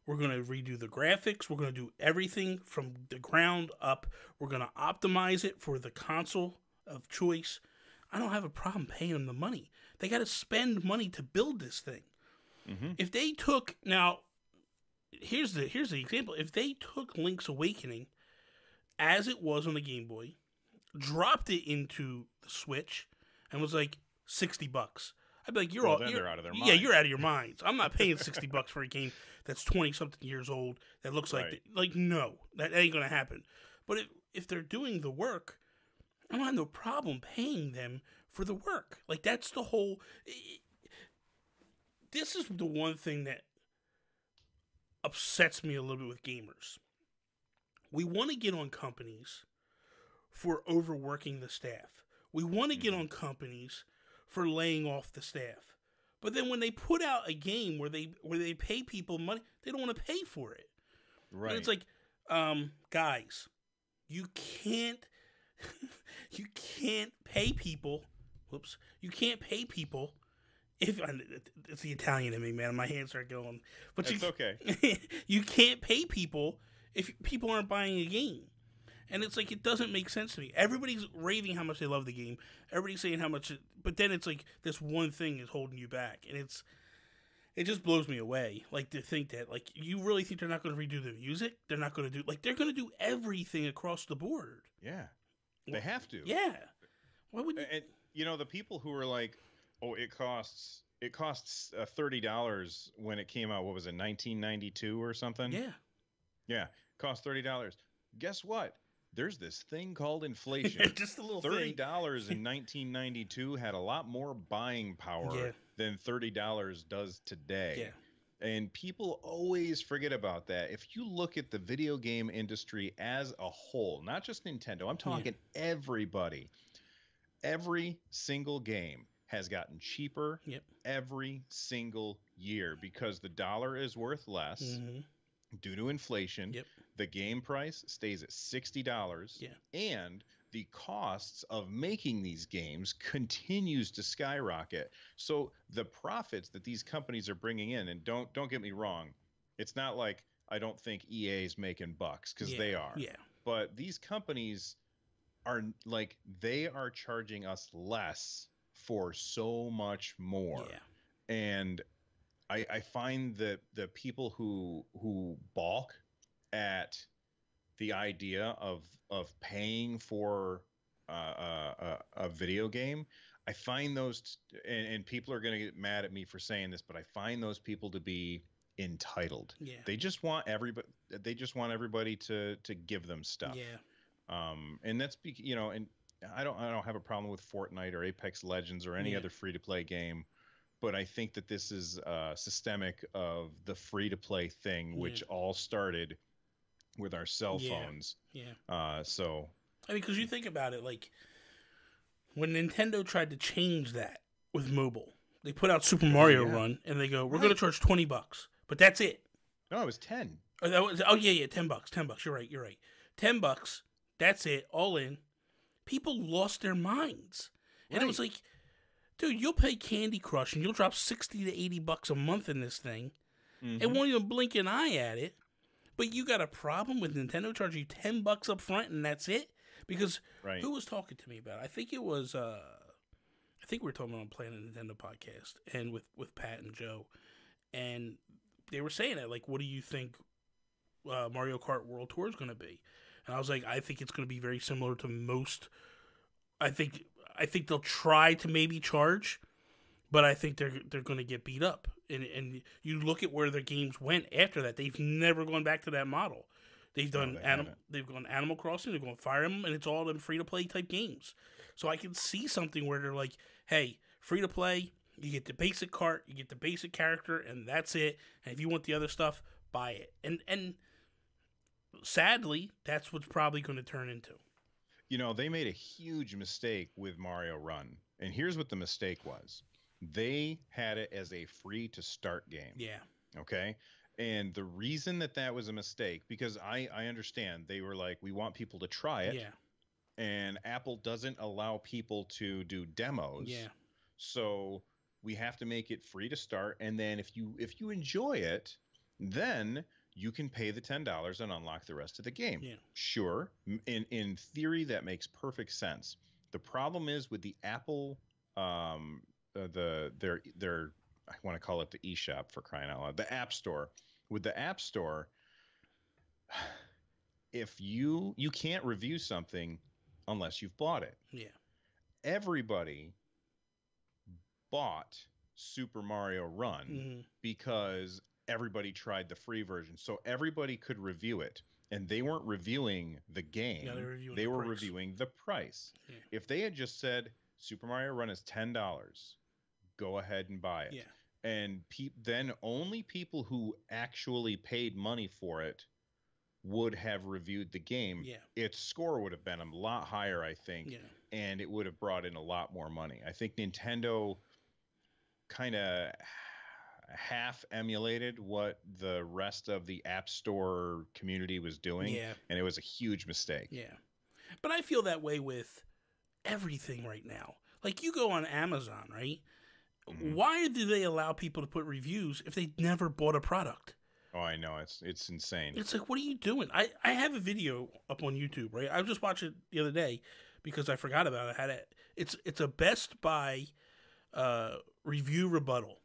we're going to redo the graphics, we're going to do everything from the ground up, we're going to optimize it for the console of choice, I don't have a problem paying them the money. They got to spend money to build this thing. If they took, now, here's the example. If they took Link's Awakening as it was on the Game Boy, dropped it into the Switch, and was like $60, I'd be like, they're out of their minds. Yeah, you're out of your minds. I'm not paying $60 for a game that's 20-something years old that looks like no, that ain't gonna happen. But if they're doing the work, I don't have no problem paying them for the work. Like, that's the whole. This is the one thing that upsets me a little bit with gamers. We want to get on companies for overworking the staff. We want to get on companies for laying off the staff. But then when they put out a game where they pay people money, they don't want to pay for it. Right. And it's like, guys, you can't pay people. Whoops. You can't pay people if it's the Italian in me, man. My hands are going. But it's okay. You can't pay people if people aren't buying a game. And it's like, it doesn't make sense to me. Everybody's raving how much they love the game. Everybody's saying how much, but then it's like this one thing is holding you back, and it just blows me away. Like, to think that, like, you really think they're not going to redo the music? They're not going to do, like, they're going to do everything across the board. Yeah, they have to. Yeah. Why would you? And the people who are like, oh, it costs $30 when it came out. What was it, 1992 or something? Yeah. Yeah, cost $30. Guess what? There's this thing called inflation. Just a little $30 in 1992 had a lot more buying power than $30 does today. Yeah. And people always forget about that. If you look at the video game industry as a whole, not just Nintendo, I'm talking everybody. Every single game has gotten cheaper every single year because the dollar is worth less. Due to inflation, the game price stays at $60, and the costs of making these games continues to skyrocket. So the profits that these companies are bringing in, and don't get me wrong, it's not like I don't think EA is making bucks, because they are. Yeah. But these companies are like, they are charging us less for so much more. Yeah. And I find that the people who balk at the idea of paying for a video game, I find those, and people are going to get mad at me for saying this, but I find those people to be entitled. Yeah. They just want everybody to give them stuff. Yeah. And that's and I don't have a problem with Fortnite or Apex Legends or any other free to play game. But I think that this is systemic of the free-to-play thing, which all started with our cell phones. Yeah. So, I mean, because you think about it, like, when Nintendo tried to change that with mobile, They put out Super Mario Run, and they go, "We're going to charge $20, but that's it." No, it was 10. Oh yeah, $10. $10. You're right. $10. That's it. All in. People lost their minds, and it was like, dude, you'll pay Candy Crush, and you'll drop $60 to $80 a month in this thing, and won't even blink an eye at it. But you got a problem with Nintendo charging you $10 up front, and that's it? Because who was talking to me about it? I think it was. I think we were talking about Planet Nintendo podcast, and with Pat and Joe, and they were saying it like, "What do you think Mario Kart World Tour is going to be?" And I was like, "I think it's going to be very similar to most. I think they'll try to maybe charge, but I think they're going to get beat up." And you look at where their games went after that; they've never gone back to that model. They've done they've gone Animal Crossing, they've gone Fire Emblem, and it's all them free to play type games. So I can see something where they're like, "Hey, free to play, you get the basic cart, you get the basic character, and that's it. And if you want the other stuff, buy it." And sadly, that's what's probably going to turn into. You know, they made a huge mistake with Mario Run, and here's what the mistake was. They had it as a free to start game. Yeah. Okay. And the reason that was a mistake, because I understand they were like, we want people to try it. Yeah. And Apple doesn't allow people to do demos. Yeah. So we have to make it free to start. And then if you enjoy it, then you can pay the $10 and unlock the rest of the game. Yeah. Sure. In theory, that makes perfect sense. The problem is with the Apple, their I want to call it the eShop, for crying out loud, the App Store. With the App Store, if you can't review something unless you've bought it. Yeah. Everybody bought Super Mario Run because everybody tried the free version, so everybody could review it. And they weren't reviewing the game; they were reviewing the price. Yeah. If they had just said Super Mario Run is $10, go ahead and buy it. Yeah. And then only people who actually paid money for it would have reviewed the game. Yeah. Its score would have been a lot higher, I think, and it would have brought in a lot more money. I think Nintendo kind of half emulated what the rest of the App Store community was doing, and it was a huge mistake. Yeah. But I feel that way with everything right now. Like, you go on Amazon, right? Why do they allow people to put reviews if they never bought a product? Oh, I know. It's insane. It's like, what are you doing? I have a video up on YouTube, right? I just watched it the other day because I forgot about it. I had it. It's a Best Buy review rebuttal.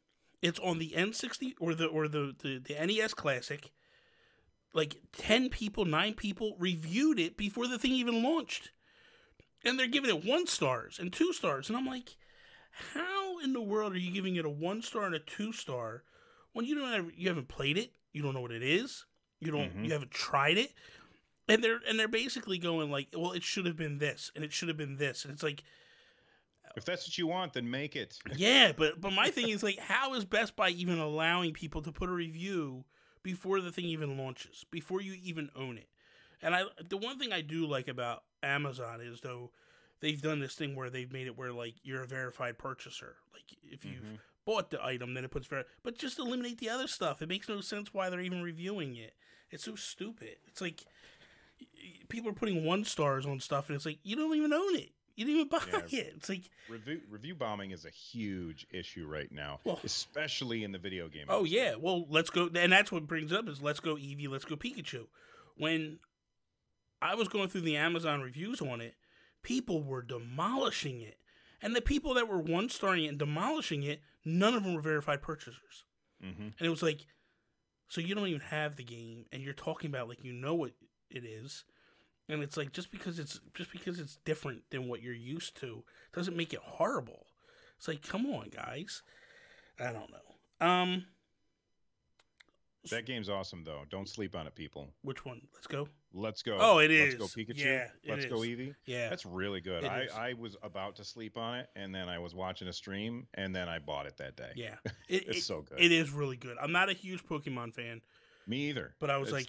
It's on the N60 or the NES Classic. Like 9 people reviewed it before the thing even launched. And they're giving it 1 stars and 2 stars. And I'm like, how in the world are you giving it a 1 star and a 2 star when you haven't played it, you don't know what it is, you haven't tried it, and they're basically going like, well, it should have been this and it should have been this, and it's like, if that's what you want, then make it. Yeah, but my thing is like, how is Best Buy even allowing people to put a review before the thing even launches, before you even own it? And the one thing I do like about Amazon is, though, they've done this thing where they've made it where, like, you're a verified purchaser. Like, if you've bought the item, then it puts but just eliminate the other stuff. It makes no sense why they're even reviewing it. It's so stupid. It's like, people are putting 1 stars on stuff, and it's like, you don't even own it. You didn't even buy it. It's like, review bombing is a huge issue right now, especially in the video game. Oh, yeah. Well, let's go. And that's what brings up is Let's Go Eevee, Let's Go Pikachu. When I was going through the Amazon reviews on it, people were demolishing it. And the people that were 1-starring it and demolishing it, none of them were verified purchasers. And it was like, so you don't even have the game, and you're talking about like, you know what it is. And it's like, just because it's different than what you're used to doesn't make it horrible. It's like, come on, guys. I don't know. That game's awesome, though. Don't sleep on it, people. Which one? Let's Go? Let's Go. Oh, it is. Let's Go Pikachu. Yeah, Let's Go Eevee. Yeah. That's really good. I was about to sleep on it, and then I was watching a stream, and then I bought it that day. Yeah. It's so good. It is really good. I'm not a huge Pokemon fan. Me either. But I was I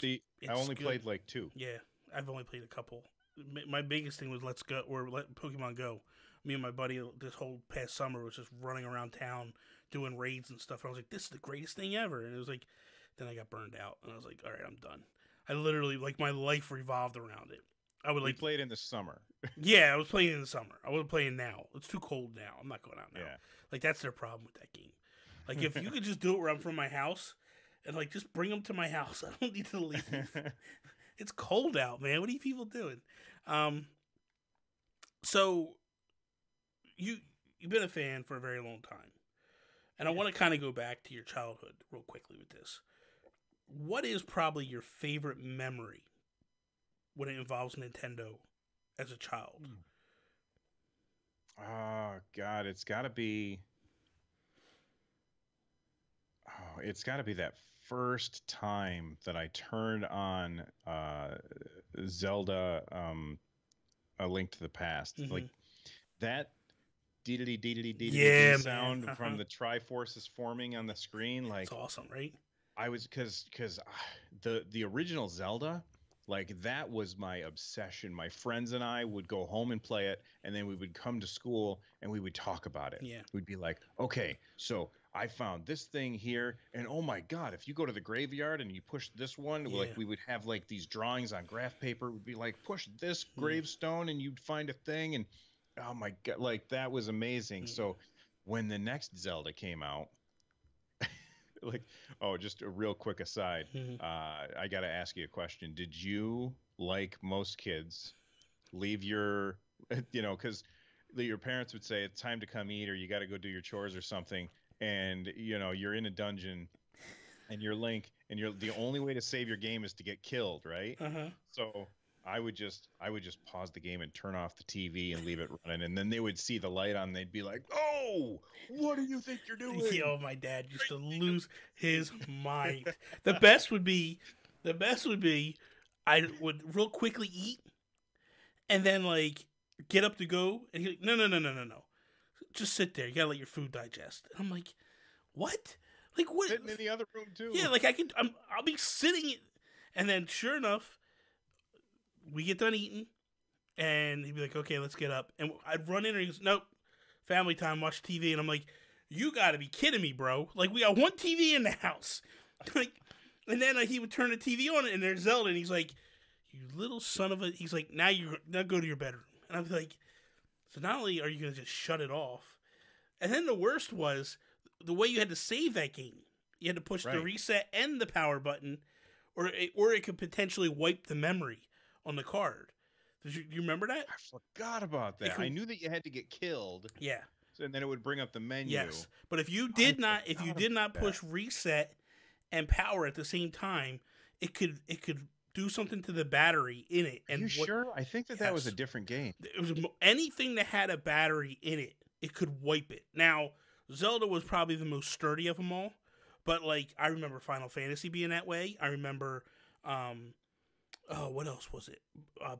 only played like 2. Yeah. I've only played a couple. my biggest thing was Let's Go or Let Pokemon Go. Me and my buddy this whole past summer was just running around town doing raids and stuff. And I was like, this is the greatest thing ever. And it was like, then I got burned out, and I was like, all right, I'm done. I literally like my life revolved around it. I would We like played in the summer. yeah, I was playing in the summer. I wasn't playing now. It's too cold now. I'm not going out now. Yeah. Like that's their problem with that game. Like if you could just do it where I'm from my house, and like just bring them to my house. I don't need to leave. It's cold out, man. What are you people doing? So you've been a fan for a very long time, and I want to kind of go back to your childhood real quickly with this. What is probably your favorite memory when it involves Nintendo as a child? Oh God, it's got to be. Oh, it's got to be that first time that I turned on Zelda, A Link to the Past. Mhm. Like that Yeah, man. sound from the Triforces forming on the screen. Like It's awesome, right? I was because the original Zelda, like that was my obsession. My friends and I would go home and play it, and then we would come to school and we would talk about it. Yeah. We'd be like, okay, so I found this thing here, and oh my God, if you go to the graveyard and you push this one, Yeah. like we would have like these drawings on graph paper. We'd be like, push this gravestone, and you'd find a thing, and oh my God, like that was amazing. So when the next Zelda came out, like, oh, just a real quick aside. I got to ask you a question. Did you, like most kids, leave your, because your parents would say it's time to come eat or you got to go do your chores or something, and you're in a dungeon and you're Link and the only way to save your game is to get killed, right? So I would just pause the game and turn off the TV and leave it running, and then they would see the light on and they'd be like, "Oh, what do you think you're doing?" Yo, my dad used to lose his mind. The best would be I would real quickly eat and then like get up to go, and he's like, no. Just sit there. You gotta let your food digest. And I'm like, what? Like what? Sitting in the other room too. Yeah, like I'll be sitting, and then sure enough, we get done eating, and he'd be like, okay, let's get up. And I'd run in, and he goes, nope, family time, watch TV. And I'm like, you gotta be kidding me, bro. Like, we got one TV in the house. Like, and then he would turn the TV on, and there's Zelda, and he's like, you little son of a... He's like, now go to your bedroom. And I was like, so not only are you gonna just shut it off, and then the worst was the way you had to save that game. You had to push the reset and the power button, or it could potentially wipe the memory on the card. Do you remember that? I forgot about that. I knew that you had to get killed. Yeah. And then it would bring up the menu. Yes. But if you did not push reset and power at the same time, it could do something to the battery in it. And Are you sure? I think that was a different game. It was anything that had a battery in it, it could wipe it. Now, Zelda was probably the most sturdy of them all, but like I remember Final Fantasy being that way. I remember what else was it?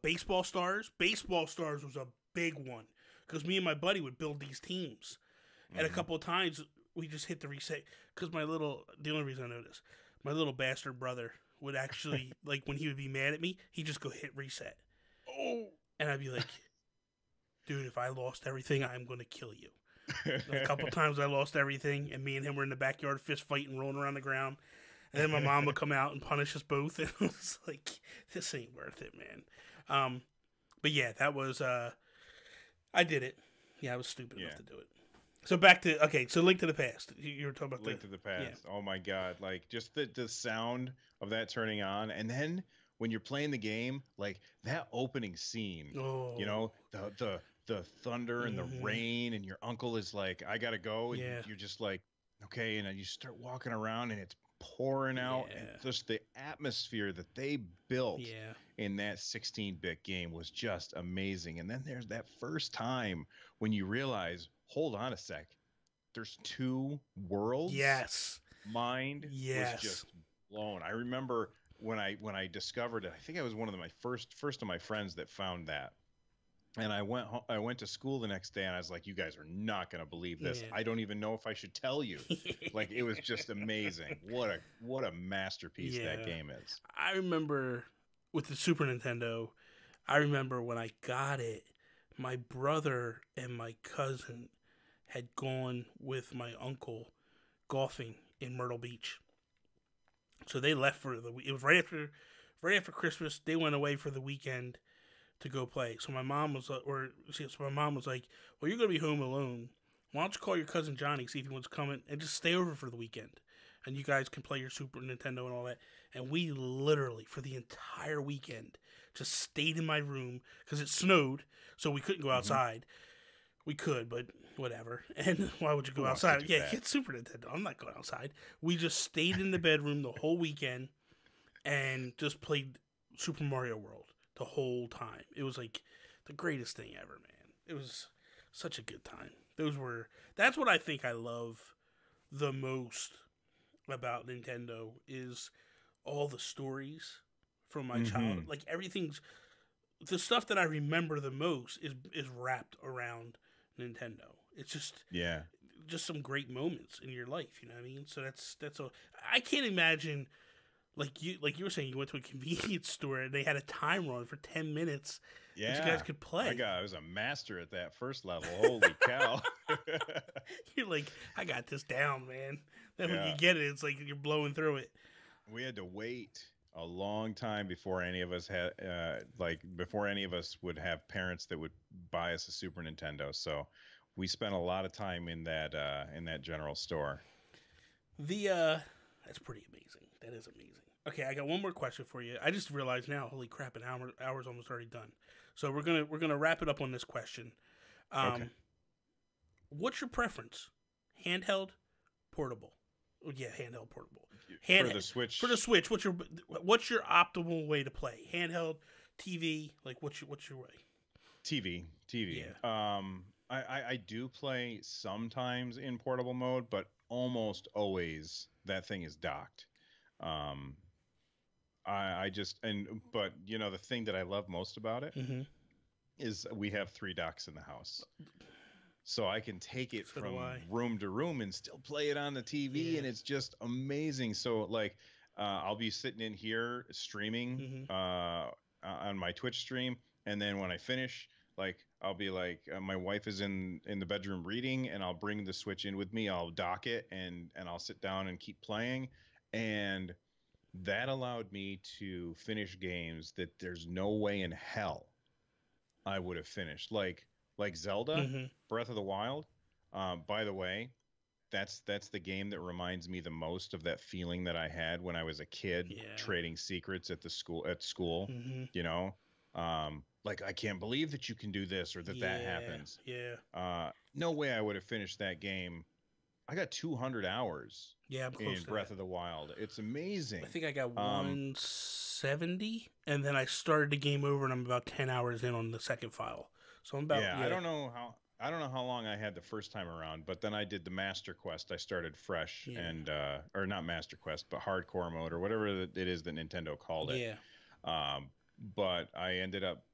Baseball Stars. Baseball Stars was a big one because me and my buddy would build these teams, and a couple of times we just hit the reset. Because the only reason I know this, my little bastard brother would actually like when he would be mad at me, he'd just go hit reset. Oh, and I'd be like, dude, if I lost everything, I'm gonna kill you. A couple times I lost everything, and me and him were in the backyard fist fighting, rolling around the ground. And then my mom would come out and punish us both, and it was like, this ain't worth it, man. But yeah, that was I did it. Yeah, I was stupid enough to do it. So back to so Link to the Past. You were talking about Link to the Past. Yeah. Oh my God! Like just the sound of that turning on, and then when you're playing the game, like that opening scene. Oh. The thunder and the rain, and your uncle is like, "I gotta go," and you're just like, "Okay," and then you start walking around, and it's pouring out, and just the atmosphere that they built in that 16-bit game was just amazing. And then there's that first time when you realize, hold on a sec, there's two worlds. Yes. Mind was just blown. I remember when I discovered it, I think I was one of my first of my friends that found that. And I went to school the next day, and I was like, "You guys are not gonna believe this. I don't even know if I should tell you." Like, it was just amazing. What a masterpiece that game is. I remember with the Super Nintendo, I remember when I got it, my brother and my cousin had gone with my uncle golfing in Myrtle Beach. So they left for the week. It was right after Christmas. They went away for the weekend to go play. So my mom was like, "Well, you're gonna be home alone. Why don't you call your cousin Johnny, see if he wants to come in, and just stay over for the weekend, and you guys can play your Super Nintendo and all that." And we literally, for the entire weekend, just stayed in my room because it snowed, so we couldn't go outside. We could, but whatever. And why would you go outside? Yeah, get Super Nintendo. I'm not going outside. We just stayed in the bedroom the whole weekend and just played Super Mario World the whole time. It was like the greatest thing ever, man. It was such a good time. That's what I think I love the most about Nintendo is all the stories from my childhood. Like the stuff that I remember the most is wrapped around Nintendo. It's just some great moments in your life, you know what I mean? So that's all. I can't imagine like you were saying, you went to a convenience store and they had a timer on for 10 minutes that you guys could play. I was a master at that first level. Holy cow. You're like, I got this down, man. Then when you get it, it's like you're blowing through it. We had to wait a long time before any of us would have parents that would buy us a Super Nintendo. So we spent a lot of time in that general store. That's pretty amazing. That is amazing. Okay, I got one more question for you. I just realized now, holy crap, an hour's almost already done. So we're gonna wrap it up on this question. Okay. What's your preference? Handheld, portable? Yeah, handheld, portable. For the Switch. For the Switch, what's your optimal way to play? Handheld, TV, like what's your way? TV. Yeah. I do play sometimes in portable mode, but almost always that thing is docked. But you know, the thing that I love most about it is we have 3 docks in the house. So I can take it from room to room and still play it on the TV, and it's just amazing. So like, I'll be sitting in here streaming on my Twitch stream, and then when I finish, like I'll be like, my wife is in the bedroom reading, and I'll bring the Switch in with me. I'll dock it, and I'll sit down and keep playing, and that allowed me to finish games that there's no way in hell I would have finished, like Zelda, Breath of the Wild. By the way, that's the game that reminds me the most of that feeling that I had when I was a kid trading secrets at school. You know, like, I can't believe that you can do this or that happens. Yeah. No way I would have finished that game. I got 200 hours. Yeah, I'm close in Breath of the Wild. It's amazing. I think I got 170, and then I started the game over, and I'm about 10 hours in on the second file. So I'm about I don't know how long I had the first time around, but then I did the Master Quest. I started fresh and or not Master Quest, but hardcore mode or whatever it is that Nintendo called it. Yeah. But I ended up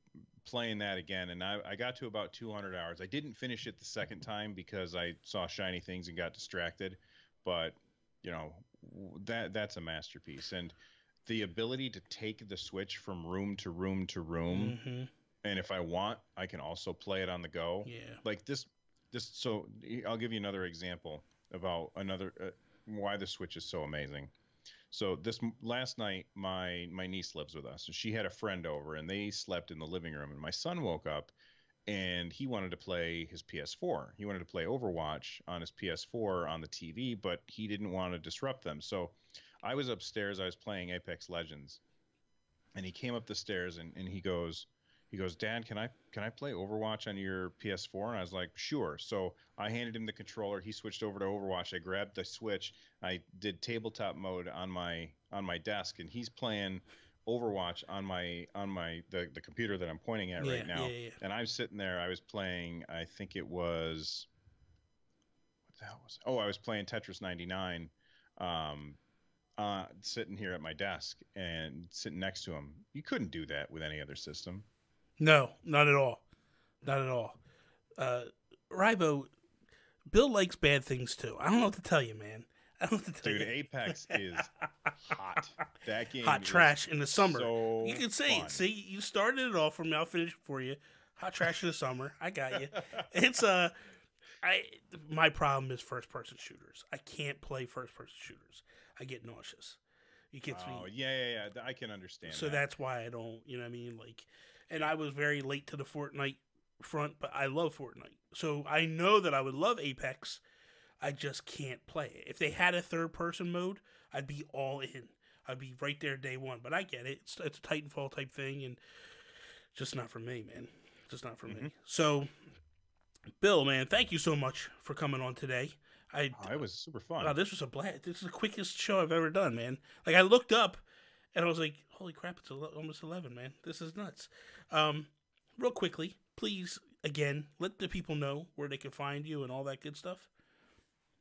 playing that again, and I got to about 200 hours. I didn't finish it the second time because I saw shiny things and got distracted, but you know, that's a masterpiece. And the ability to take the Switch from room to room to room, and if I want, I can also play it on the go. Yeah. Like this. So I'll give you another example about why the Switch is so amazing. So this last night, my niece lives with us, and she had a friend over, and they slept in the living room. And my son woke up, and he wanted to play his PS4. He wanted to play Overwatch on his PS4 on the TV, but he didn't want to disrupt them. So I was upstairs. I was playing Apex Legends, and he came up the stairs, and he goes, "Dad, can I play Overwatch on your PS4?" And I was like, "Sure." So I handed him the controller. He switched over to Overwatch. I grabbed the Switch. I did tabletop mode on my desk, and he's playing Overwatch on the computer that I'm pointing at right now. Yeah. And I'm sitting there. I was playing. I think it was. What the hell was it? Oh, I was playing Tetris 99. Sitting here at my desk and sitting next to him. You couldn't do that with any other system. No, not at all. Not at all. Rybo, Bill likes bad things too. I don't know what to tell you, man. I don't have to tell Dude, you. Apex is hot. That game Hot is trash in the summer. so You can say fun. it. See, you started it off for me. I'll finish it for you. Hot trash in the summer. I got you. It's my problem is first person shooters. I can't play first person shooters. I get nauseous. It gets me. Yeah. I can understand. So that. that's why I don't. You know what I mean? Like, and I was very late to the Fortnite front, but I love Fortnite. So I know that I would love Apex. I just can't play it. If they had a third person mode, I'd be all in. I'd be right there day one. But I get it. It's a Titanfall type thing, and just not for me, man. Just not for me. So, Bill, man, thank you so much for coming on today. It was super fun. Wow, this was a blast. This is the quickest show I've ever done, man. Like, I looked up, and I was like, holy crap, it's almost 11, man. This is nuts. Real quickly, please, again, let the people know where they can find you and all that good stuff.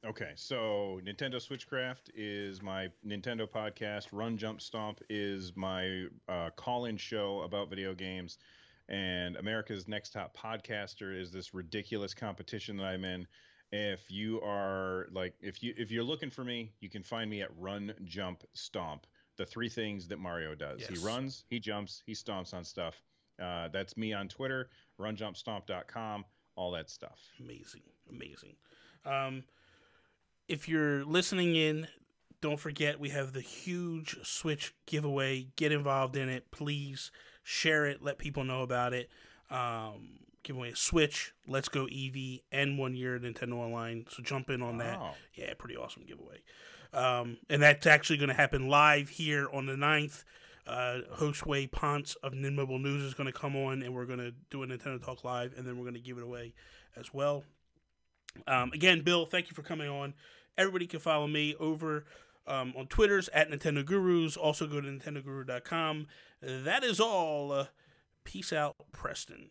Okay, so Nintendo Switchcraft is my Nintendo podcast. Run Jump Stomp is my call-in show about video games. And America's Next Top Podcaster is this ridiculous competition that I'm in. If you are like, if you're looking for me, you can find me at Run Jump Stomp. The three things that Mario does: Yes. He runs, he jumps, he stomps on stuff. That's me on Twitter, runjumpstomp.com, all that stuff. Amazing. If you're listening in, don't forget we have the huge Switch giveaway. Get involved in it, please. Share it. Let people know about it. Give away a Switch, Let's Go Eevee, and 1 year Nintendo Online. So jump in on that. Yeah, pretty awesome giveaway. And that's actually going to happen live here on the 9th. Josue Ponce of Nin Mobile News is going to come on, and we're going to do a Nintendo Talk Live, and then we're going to give it away as well. Again, Bill, thank you for coming on. Everybody can follow me over on Twitter's at Nintendo Gurus. Also go to nintendoguru.com. That is all. Peace out, Preston.